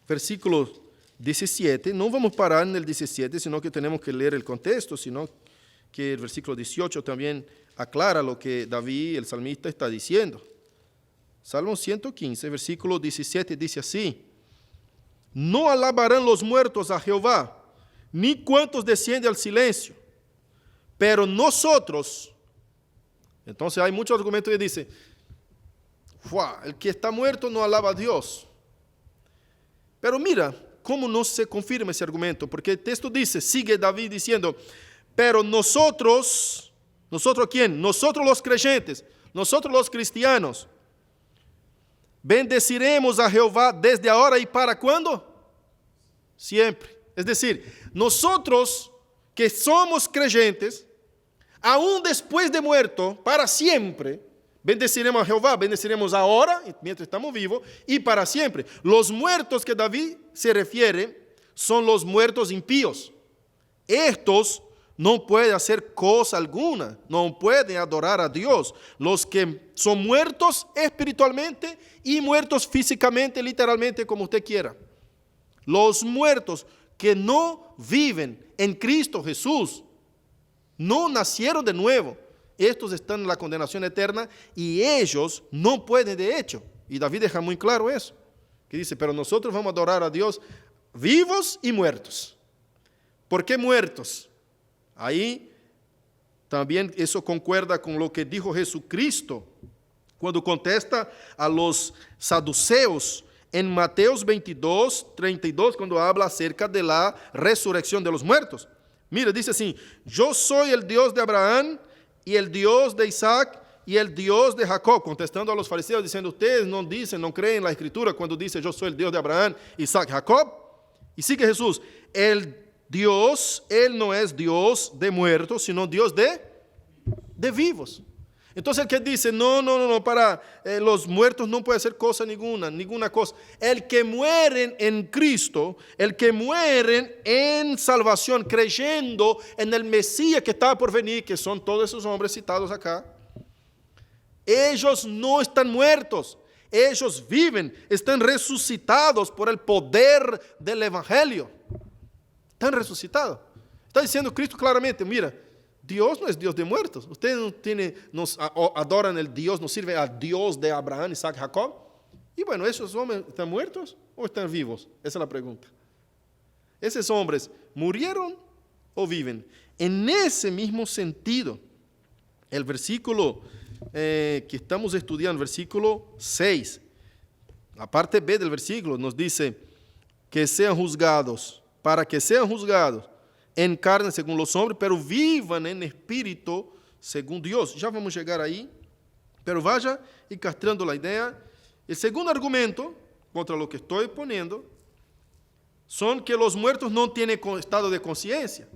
versículo 17, no vamos a parar en el 17, sino que tenemos que leer el contexto, sino que el versículo 18 también aclara lo que David, el salmista, está diciendo. Salmo 115, versículo 17, dice así, no alabarán los muertos a Jehová, ni cuantos descienden al silencio, pero nosotros, entonces hay muchos argumentos que dicen, el que está muerto no alaba a Dios. Pero mira, cómo no se confirma ese argumento, porque el texto dice, sigue David diciendo, pero nosotros ¿quién? Nosotros los creyentes, nosotros los cristianos, bendeciremos a Jehová desde ahora y para ¿cuándo? Siempre. Es decir, nosotros que somos creyentes, aún después de muerto, para siempre, bendeciremos a Jehová, bendeciremos ahora, mientras estamos vivos, y para siempre. Los muertos que David se refiere son los muertos impíos. Estos no pueden hacer cosa alguna, no pueden adorar a Dios. Los que son muertos espiritualmente y muertos físicamente, literalmente, como usted quiera. Los muertos que no viven en Cristo Jesús, no nacieron de nuevo. Estos están en la condenación eterna y ellos no pueden de hecho. Y David deja muy claro eso, que dice, pero nosotros vamos a adorar a Dios vivos y muertos. ¿Por qué muertos? Ahí también eso concuerda con lo que dijo Jesucristo cuando contesta a los saduceos en Mateos 22, 32, cuando habla acerca de la resurrección de los muertos. Mira, dice así, yo soy el Dios de Abraham y el Dios de Isaac y el Dios de Jacob, contestando a los fariseos, diciendo, ustedes no dicen, no creen en la Escritura cuando dice, yo soy el Dios de Abraham, Isaac, Jacob. Y sigue Jesús, el Dios, Él no es Dios de muertos, sino Dios de vivos. Entonces el que dice, no, para los muertos no puede hacer cosa ninguna cosa. El que mueren en Cristo, el que mueren en salvación, creyendo en el Mesías que estaba por venir, que son todos esos hombres citados acá, ellos no están muertos, ellos viven, están resucitados por el poder del Evangelio. Están resucitados. Está diciendo Cristo claramente, mira, Dios no es Dios de muertos. Ustedes no adoran el Dios, no sirven al Dios de Abraham, Isaac, Jacob. Y bueno, ¿esos hombres están muertos o están vivos? Esa es la pregunta. ¿Esos hombres murieron o viven? En ese mismo sentido, el versículo que estamos estudiando, el versículo 6, la parte B del versículo nos dice que sean juzgados, para que sean juzgados en carne según los hombres, pero vivan en espíritu según Dios. Ya vamos a llegar ahí, pero vaya y castrando la idea. El segundo argumento contra lo que estoy poniendo son que los muertos no tienen estado de conciencia.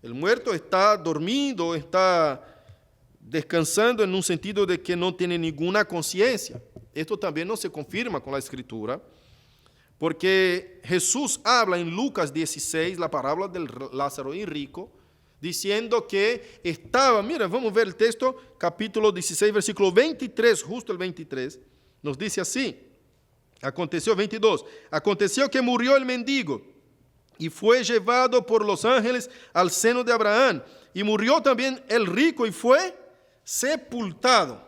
El muerto está dormido, está descansando en un sentido de que no tiene ninguna conciencia. Esto también no se confirma con la Escritura, porque Jesús habla en Lucas 16, la parábola del Lázaro y rico, diciendo que estaba, mira, vamos a ver el texto, capítulo 16, versículo 23, justo el 23, nos dice así, aconteció, 22, aconteció que murió el mendigo y fue llevado por los ángeles al seno de Abraham, y murió también el rico y fue sepultado.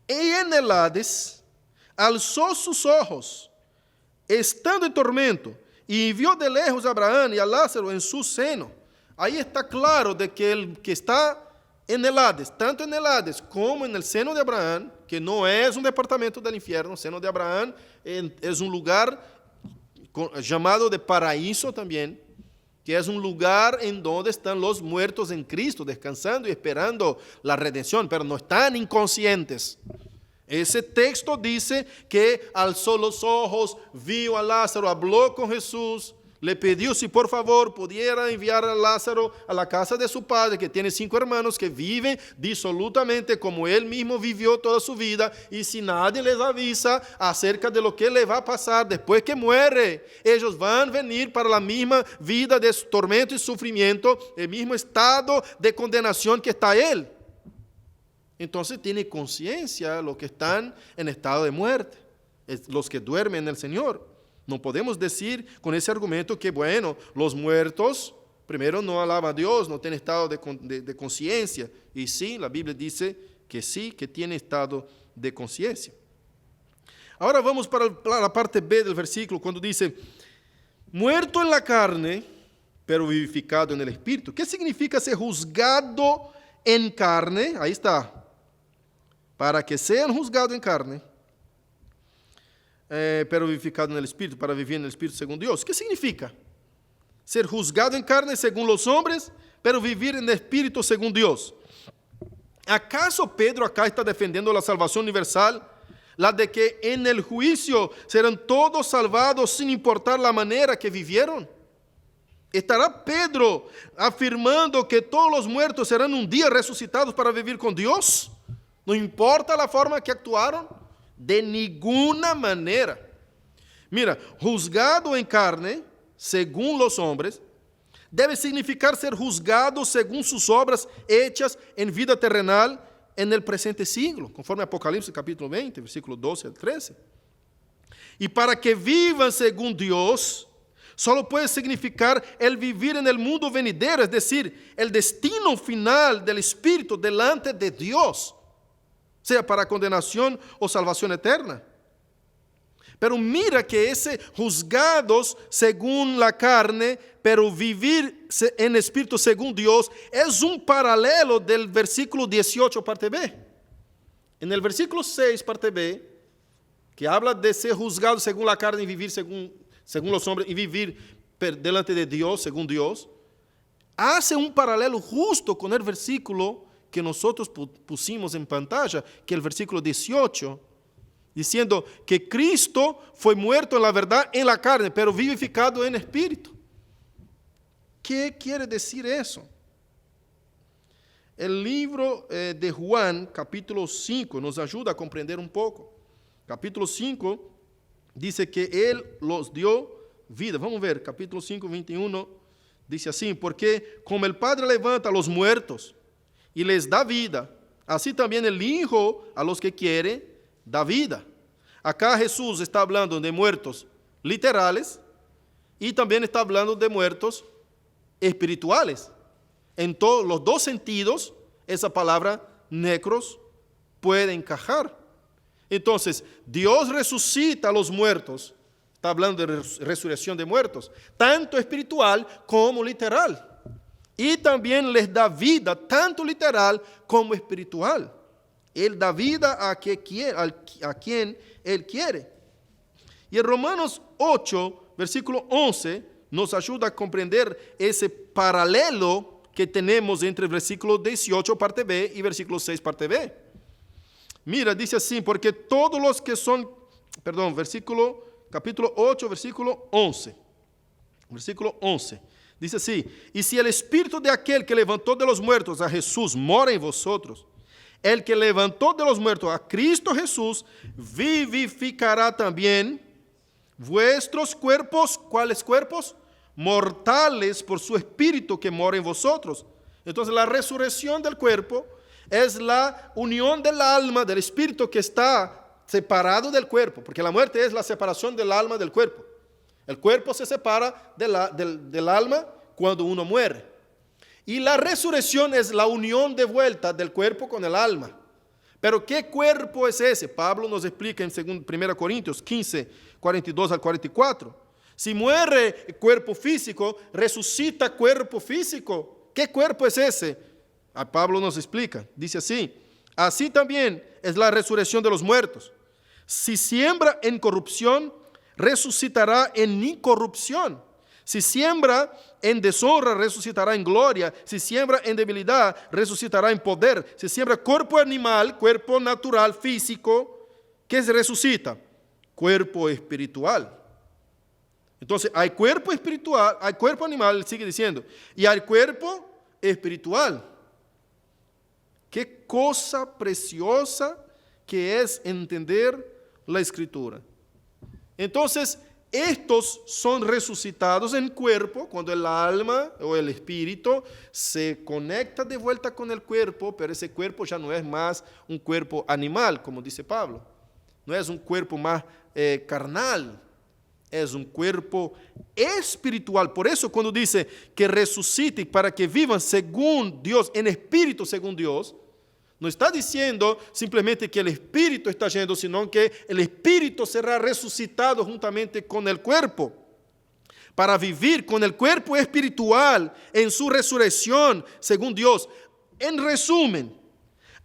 Y en el Hades alzó sus ojos, estando en tormento, y vio de lejos a Abraham y a Lázaro en su seno. Ahí está claro de que el que está en el Hades, tanto en el Hades como en el seno de Abraham, que no es un departamento del infierno, el seno de Abraham es un lugar llamado de paraíso también, que es un lugar en donde están los muertos en Cristo, descansando y esperando la redención, pero no están inconscientes. Ese texto dice que alzó los ojos, vio a Lázaro, habló con Jesús, le pidió si por favor pudiera enviar a Lázaro a la casa de su padre, que tiene 5 hermanos que viven disolutamente como él mismo vivió toda su vida, y si nadie les avisa acerca de lo que le va a pasar después que muere, ellos van a venir para la misma vida de tormento y sufrimiento, el mismo estado de condenación que está él. Entonces tiene conciencia los que están en estado de muerte, los que duermen en el Señor. No podemos decir con ese argumento que, bueno, los muertos, primero no alaban a Dios, no tienen estado de conciencia. Y sí, la Biblia dice que sí, que tiene estado de conciencia. Ahora vamos para la parte B del versículo, cuando dice, muerto en la carne, pero vivificado en el Espíritu. ¿Qué significa ser juzgado en carne? Ahí está. Para que sean juzgados en carne, pero vivificado en el Espíritu, para vivir en el Espíritu según Dios. ¿Qué significa? Ser juzgado en carne según los hombres, pero vivir en el Espíritu según Dios. ¿Acaso Pedro acá está defendiendo la salvación universal? La de que en el juicio serán todos salvados sin importar la manera que vivieron. ¿Estará Pedro afirmando que todos los muertos serán un día resucitados para vivir con Dios? No importa la forma que actuaron, de ninguna manera. Mira, juzgado en carne, según los hombres, debe significar ser juzgado según sus obras hechas en vida terrenal en el presente siglo, conforme Apocalipsis capítulo 20, versículo 12 al 13. Y para que vivan según Dios, Solo puede significar el vivir en el mundo venidero, es decir, el destino final del espíritu delante de Dios, sea para condenación o salvación eterna. Pero mira que ese juzgados según la carne, pero vivir en espíritu según Dios, es un paralelo del versículo 18, parte B. En el versículo 6, parte B, que habla de ser juzgado según la carne y vivir según los hombres y vivir delante de Dios, según Dios, hace un paralelo justo con el versículo que nosotros pusimos en pantalla, que es el versículo 18, diciendo que Cristo fue muerto en la verdad en la carne, pero vivificado en espíritu. ¿Qué quiere decir eso? El libro de Juan, capítulo 5, nos ayuda a comprender un poco. Capítulo 5 dice que Él los dio vida. Vamos a ver, capítulo 5, 21, dice así: porque como el Padre levanta a los muertos y les da vida, así también el Hijo a los que quiere da vida. Acá Jesús está hablando de muertos literales y también está hablando de muertos espirituales. En todos los dos sentidos, esa palabra necros puede encajar. Entonces, Dios resucita a los muertos. Está hablando de resurrección de muertos, tanto espiritual como literal. Y también les da vida, tanto literal como espiritual. Él da vida a quien Él quiere. Y en Romanos 8, versículo 11, nos ayuda a comprender ese paralelo que tenemos entre el versículo 18, parte B, y versículo 6, parte B. Mira, dice así: porque todos los que son, capítulo 8, versículo 11. Versículo 11. Dice así: y si el espíritu de aquel que levantó de los muertos a Jesús mora en vosotros, el que levantó de los muertos a Cristo Jesús vivificará también vuestros cuerpos. ¿Cuáles cuerpos? Mortales, por su espíritu que mora en vosotros. Entonces la resurrección del cuerpo es la unión del alma, del espíritu que está separado del cuerpo, porque la muerte es la separación del alma del cuerpo. El cuerpo se separa del alma cuando uno muere. Y la resurrección es la unión de vuelta del cuerpo con el alma. Pero ¿qué cuerpo es ese? Pablo nos explica en 1 Corintios 15, 42 al 44. Si muere el cuerpo físico, resucita cuerpo físico. ¿Qué cuerpo es ese? Pablo nos explica, dice así: así también es la resurrección de los muertos. Si siembra en corrupción, resucitará en incorrupción. Si siembra en deshonra, resucitará en gloria. Si siembra en debilidad, resucitará en poder. Si siembra cuerpo animal, cuerpo natural, físico, ¿qué se resucita? Cuerpo espiritual. Entonces, hay cuerpo espiritual, hay cuerpo animal, sigue diciendo, y hay cuerpo espiritual. Qué cosa preciosa que es entender la Escritura. Entonces, estos son resucitados en cuerpo cuando el alma o el espíritu se conecta de vuelta con el cuerpo, pero ese cuerpo ya no es más un cuerpo animal, como dice Pablo. No es un cuerpo más carnal, es un cuerpo espiritual. Por eso cuando dice que resucite para que vivan según Dios, en espíritu según Dios, no está diciendo simplemente que el espíritu está yendo, sino que el espíritu será resucitado juntamente con el cuerpo, para vivir con el cuerpo espiritual en su resurrección según Dios. En resumen,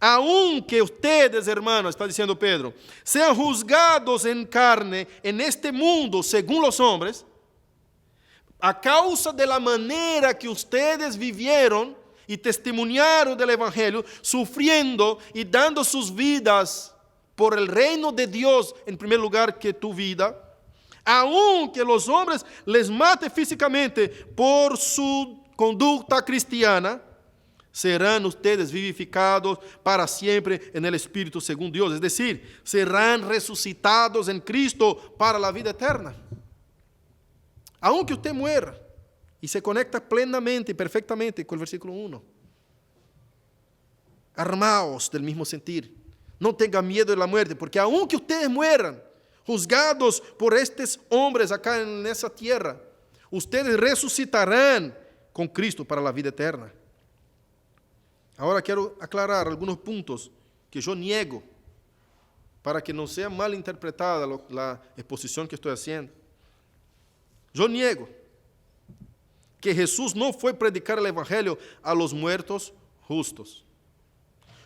aunque ustedes, hermanos, está diciendo Pedro, sean juzgados en carne en este mundo según los hombres, a causa de la manera que ustedes vivieron y testimoniaron del Evangelio, sufriendo y dando sus vidas por el reino de Dios en primer lugar que tu vida, aunque los hombres les maten físicamente por su conducta cristiana, serán ustedes vivificados para siempre en el Espíritu según Dios. Es decir, serán resucitados en Cristo para la vida eterna. Aunque usted muera, y se conecta plenamente y perfectamente con el versículo 1. Armaos del mismo sentir. No tengan miedo de la muerte, porque aunque ustedes mueran, juzgados por estos hombres acá en esa tierra, Ustedes resucitarán con Cristo para la vida eterna. Ahora quiero aclarar algunos puntos que yo niego para que no sea mal interpretada la exposición que estoy haciendo. Yo niego que Jesús no fue a predicar el Evangelio a los muertos justos,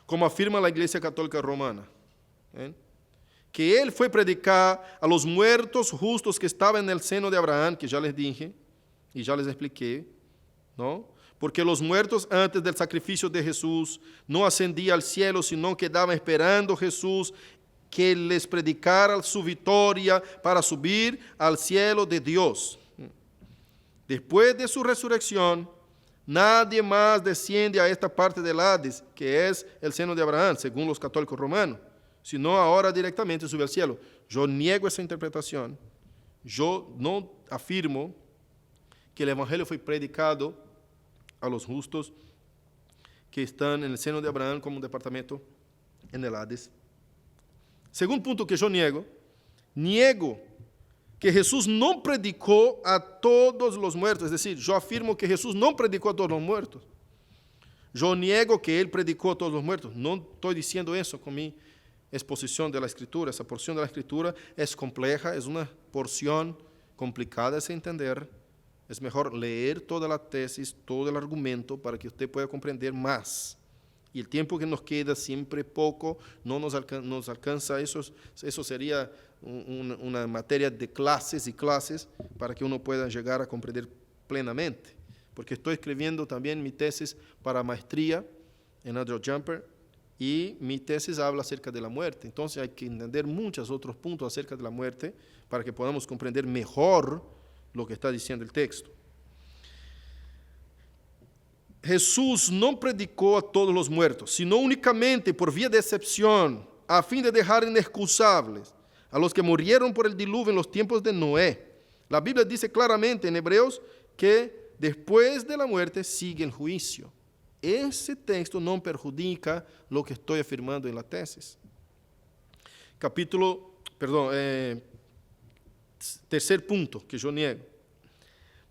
como afirma la Iglesia Católica Romana. Que Él fue a predicar a los muertos justos que estaban en el seno de Abraham, que ya les dije y ya les expliqué, ¿no? Porque los muertos antes del sacrificio de Jesús no ascendían al cielo, sino quedaban esperando a Jesús que les predicara su victoria para subir al cielo de Dios. Después de su resurrección, nadie más desciende a esta parte del Hades, que es el seno de Abraham, según los católicos romanos, sino ahora directamente sube al cielo. Yo niego esa interpretación. Yo no afirmo que el Evangelio fue predicado a los justos que están en el seno de Abraham como un departamento en el Hades. Segundo punto que yo niego que Jesús no predicó a todos los muertos. Es decir, yo afirmo que Jesús no predicó a todos los muertos. Yo niego que Él predicó a todos los muertos. No estoy diciendo eso con mi exposición de la Escritura. Esa porción de la Escritura es compleja, es una porción complicada de entender. Es mejor leer toda la tesis, todo el argumento, para que usted pueda comprender más. Y el tiempo que nos queda siempre poco, no nos alcanza. Eso sería una materia de clases y clases para que uno pueda llegar a comprender plenamente. Porque estoy escribiendo también mi tesis para maestría en Andrew Jumper y mi tesis habla acerca de la muerte. Entonces hay que entender muchos otros puntos acerca de la muerte para que podamos comprender mejor lo que está diciendo el texto. Jesús no predicó a todos los muertos, sino únicamente por vía de excepción, a fin de dejar inexcusables a los que murieron por el diluvio en los tiempos de Noé. La Biblia dice claramente en Hebreos que después de la muerte sigue el juicio. Ese texto no perjudica lo que estoy afirmando en la tesis. Tercer punto que yo niego.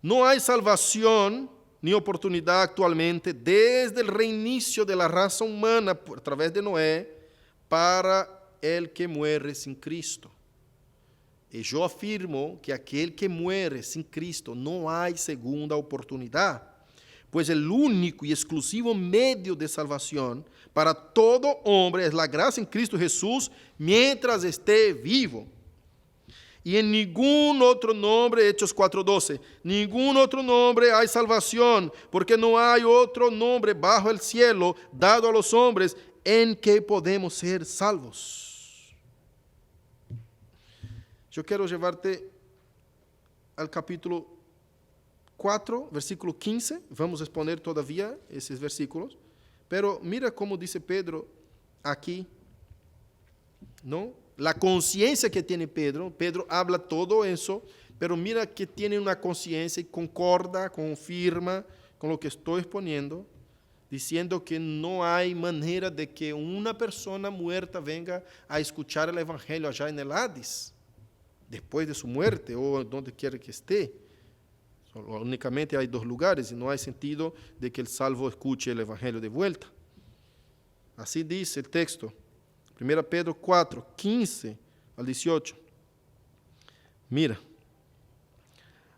No hay salvación ni oportunidad actualmente desde el reinicio de la raza humana a través de Noé para el que muere sin Cristo. Y yo afirmo que aquel que muere sin Cristo no hay segunda oportunidad, pues el único y exclusivo medio de salvación para todo hombre es la gracia en Cristo Jesús mientras esté vivo. Y en ningún otro nombre, Hechos 4:12, ningún otro nombre hay salvación, porque no hay otro nombre bajo el cielo dado a los hombres en que podemos ser salvos. Yo quiero llevarte al capítulo 4, versículo 15. Vamos a exponer todavía esos versículos. Pero mira cómo dice Pedro aquí, ¿no? La conciencia que tiene Pedro. Pedro habla todo eso, pero mira que tiene una conciencia y concorda, confirma con lo que estoy exponiendo, diciendo que no hay manera de que una persona muerta venga a escuchar el Evangelio allá en el Hades, después de su muerte o donde quiera que esté. Únicamente hay dos lugares y no hay sentido de que el salvo escuche el Evangelio de vuelta. Así dice el texto. 1 Pedro 4, 15 al 18. Mira.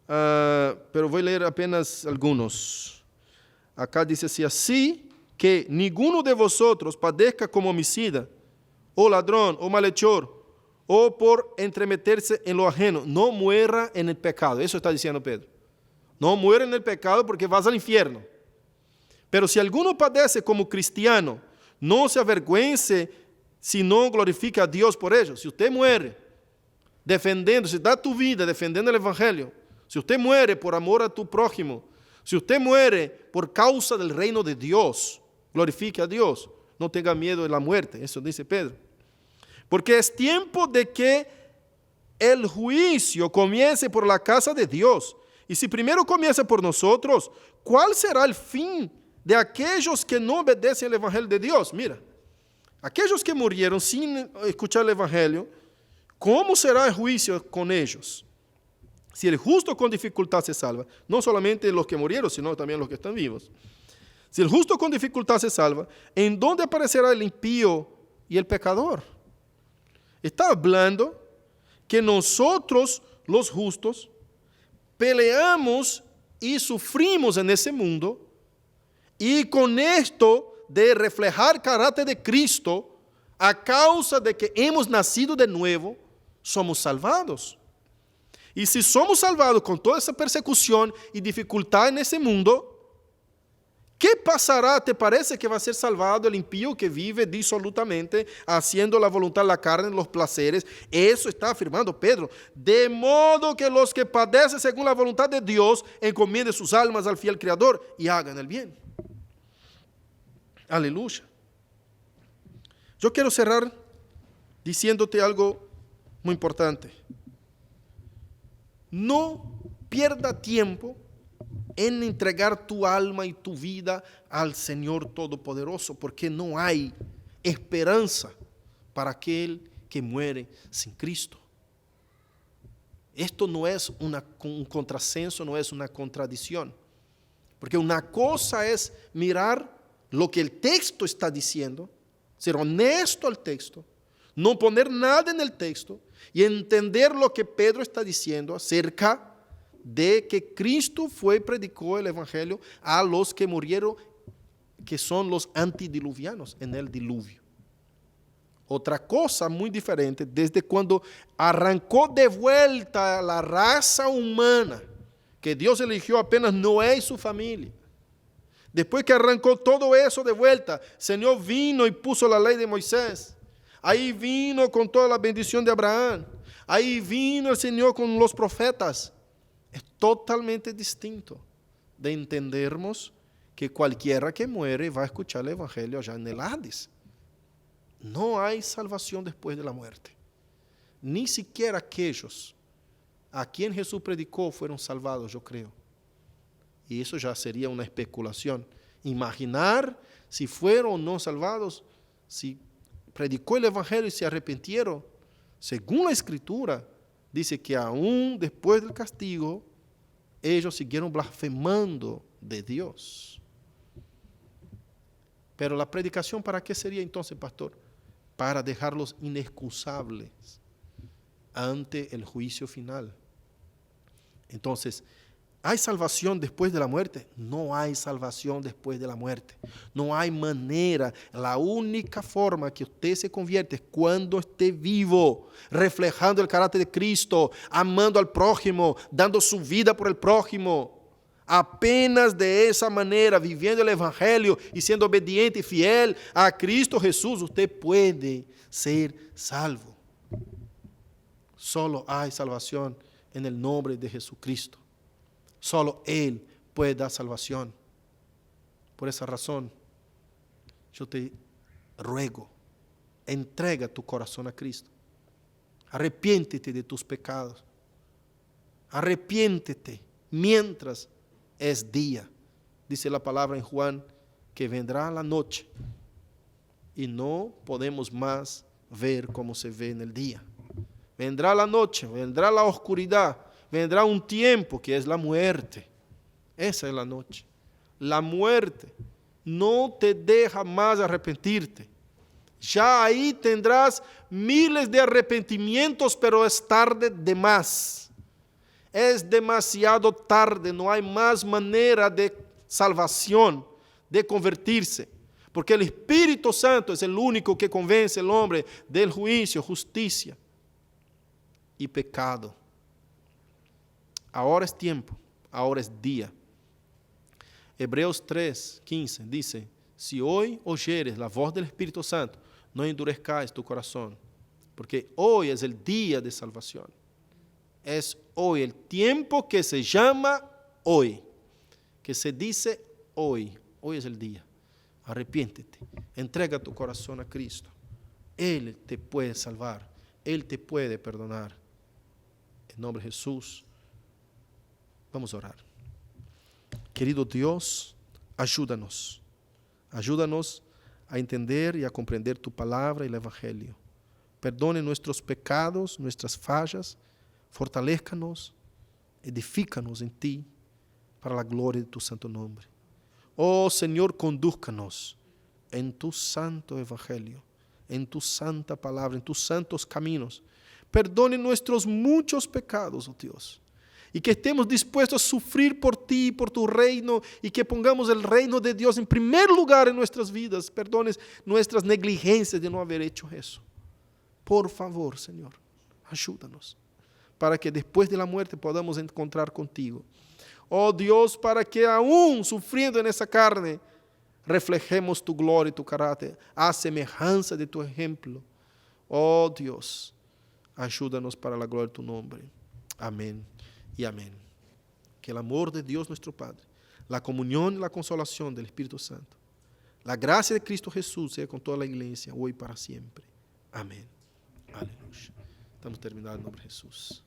Pero voy a leer apenas algunos. Acá dice así que ninguno de vosotros padezca como homicida, o ladrón, o malhechor, o por entremeterse en lo ajeno, no muera en el pecado. Eso está diciendo Pedro. No muera en el pecado porque vas al infierno. Pero si alguno padece como cristiano, no se avergüence, sino glorifica a Dios por ello. Si usted muere defendiendo, si da tu vida defendiendo el Evangelio, si usted muere por amor a tu prójimo, si usted muere por causa del reino de Dios, glorifique a Dios. No tenga miedo de la muerte. Eso dice Pedro. Porque es tiempo de que el juicio comience por la casa de Dios. Y si primero comienza por nosotros, ¿cuál será el fin de aquellos que no obedecen el Evangelio de Dios? Mira, aquellos que murieron sin escuchar el Evangelio, ¿cómo será el juicio con ellos? Si el justo con dificultad se salva, no solamente los que murieron, sino también los que están vivos. Si el justo con dificultad se salva, ¿en dónde aparecerá el impío y el pecador? Está hablando que nosotros, los justos, peleamos y sufrimos en ese mundo, y con esto de reflejar carácter de Cristo, a causa de que hemos nacido de nuevo, somos salvados. Y si somos salvados con toda esa persecución y dificultad en ese mundo, ¿qué pasará? ¿Te parece que va a ser salvado el impío que vive disolutamente, haciendo la voluntad de la carne, los placeres? Eso está afirmando Pedro. De modo que los que padecen según la voluntad de Dios, encomienden sus almas al fiel Creador y hagan el bien. Aleluya. Yo quiero cerrar diciéndote algo muy importante. No pierda tiempo en entregar tu alma y tu vida al Señor Todopoderoso, porque no hay esperanza para aquel que muere sin Cristo. Esto no es un contrasenso, no es una contradicción, porque una cosa es mirar lo que el texto está diciendo, ser honesto al texto, no poner nada en el texto y entender lo que Pedro está diciendo acerca de que Cristo predicó el evangelio a los que murieron, que son los antidiluvianos en el diluvio. Otra cosa muy diferente, desde cuando arrancó de vuelta la raza humana, que Dios eligió apenas Noé y su familia. Después que arrancó todo eso de vuelta, el Señor vino y puso la ley de Moisés. Ahí vino con toda la bendición de Abraham. Ahí vino el Señor con los profetas. Es totalmente distinto de entendermos que cualquiera que muere va a escuchar el evangelio allá en el Hades. No hay salvación después de la muerte. Ni siquiera aquellos a quien Jesús predicó fueron salvados, yo creo. Y eso ya sería una especulación. Imaginar si fueron o no salvados, si predicó el evangelio y se arrepintieron. Según la Escritura, dice que aún después del castigo, ellos siguieron blasfemando de Dios. Pero la predicación, ¿para qué sería entonces, pastor? Para dejarlos inexcusables ante el juicio final. Entonces, ¿hay salvación después de la muerte? No hay salvación después de la muerte. No hay manera. La única forma que usted se convierte es cuando esté vivo, reflejando el carácter de Cristo, amando al prójimo, dando su vida por el prójimo. Apenas de esa manera, viviendo el evangelio y siendo obediente y fiel a Cristo Jesús, usted puede ser salvo. Solo hay salvación en el nombre de Jesucristo. Solo Él puede dar salvación. Por esa razón, yo te ruego, entrega tu corazón a Cristo. Arrepiéntete de tus pecados. Arrepiéntete mientras es día. Dice la palabra en Juan que vendrá la noche y no podemos más ver como se ve en el día. Vendrá la noche, vendrá la oscuridad. Vendrá un tiempo que es la muerte. Esa es la noche. La muerte no te deja más arrepentirte. Ya ahí tendrás miles de arrepentimientos, pero es tarde de más. Es demasiado tarde, no hay más manera de salvación, de convertirse. Porque el Espíritu Santo es el único que convence al hombre del juicio, justicia y pecado. Ahora es tiempo, ahora es día. Hebreos 3:15 dice, si hoy oyeres la voz del Espíritu Santo, no endurezcáis tu corazón, porque hoy es el día de salvación. Es hoy el tiempo que se llama hoy, que se dice hoy. Hoy es el día. Arrepiéntete, entrega tu corazón a Cristo. Él te puede salvar, Él te puede perdonar. En nombre de Jesús. Vamos a orar. Querido Dios, ayúdanos. Ayúdanos a entender y a comprender tu palabra y el evangelio. Perdone nuestros pecados, nuestras fallas. Fortalézcanos Edifícanos en ti para la gloria de tu santo nombre. Oh Señor, condúzcanos en tu santo evangelio, en tu santa palabra, en tus santos caminos. Perdone nuestros muchos pecados, oh Dios, y que estemos dispuestos a sufrir por ti, por tu reino, y que pongamos el reino de Dios en primer lugar en nuestras vidas. Perdones nuestras negligencias de no haber hecho eso. Por favor, Señor, ayúdanos, para que después de la muerte podamos encontrar contigo. Oh Dios, para que aún sufriendo en esa carne, reflejemos tu gloria y tu carácter a semejanza de tu ejemplo. Oh Dios, ayúdanos para la gloria de tu nombre. Amén y amén. Que el amor de Dios nuestro Padre, la comunión y la consolación del Espíritu Santo, la gracia de Cristo Jesús sea con toda la iglesia, hoy y para siempre. Amén. Aleluya. Estamos terminando en nombre de Jesús.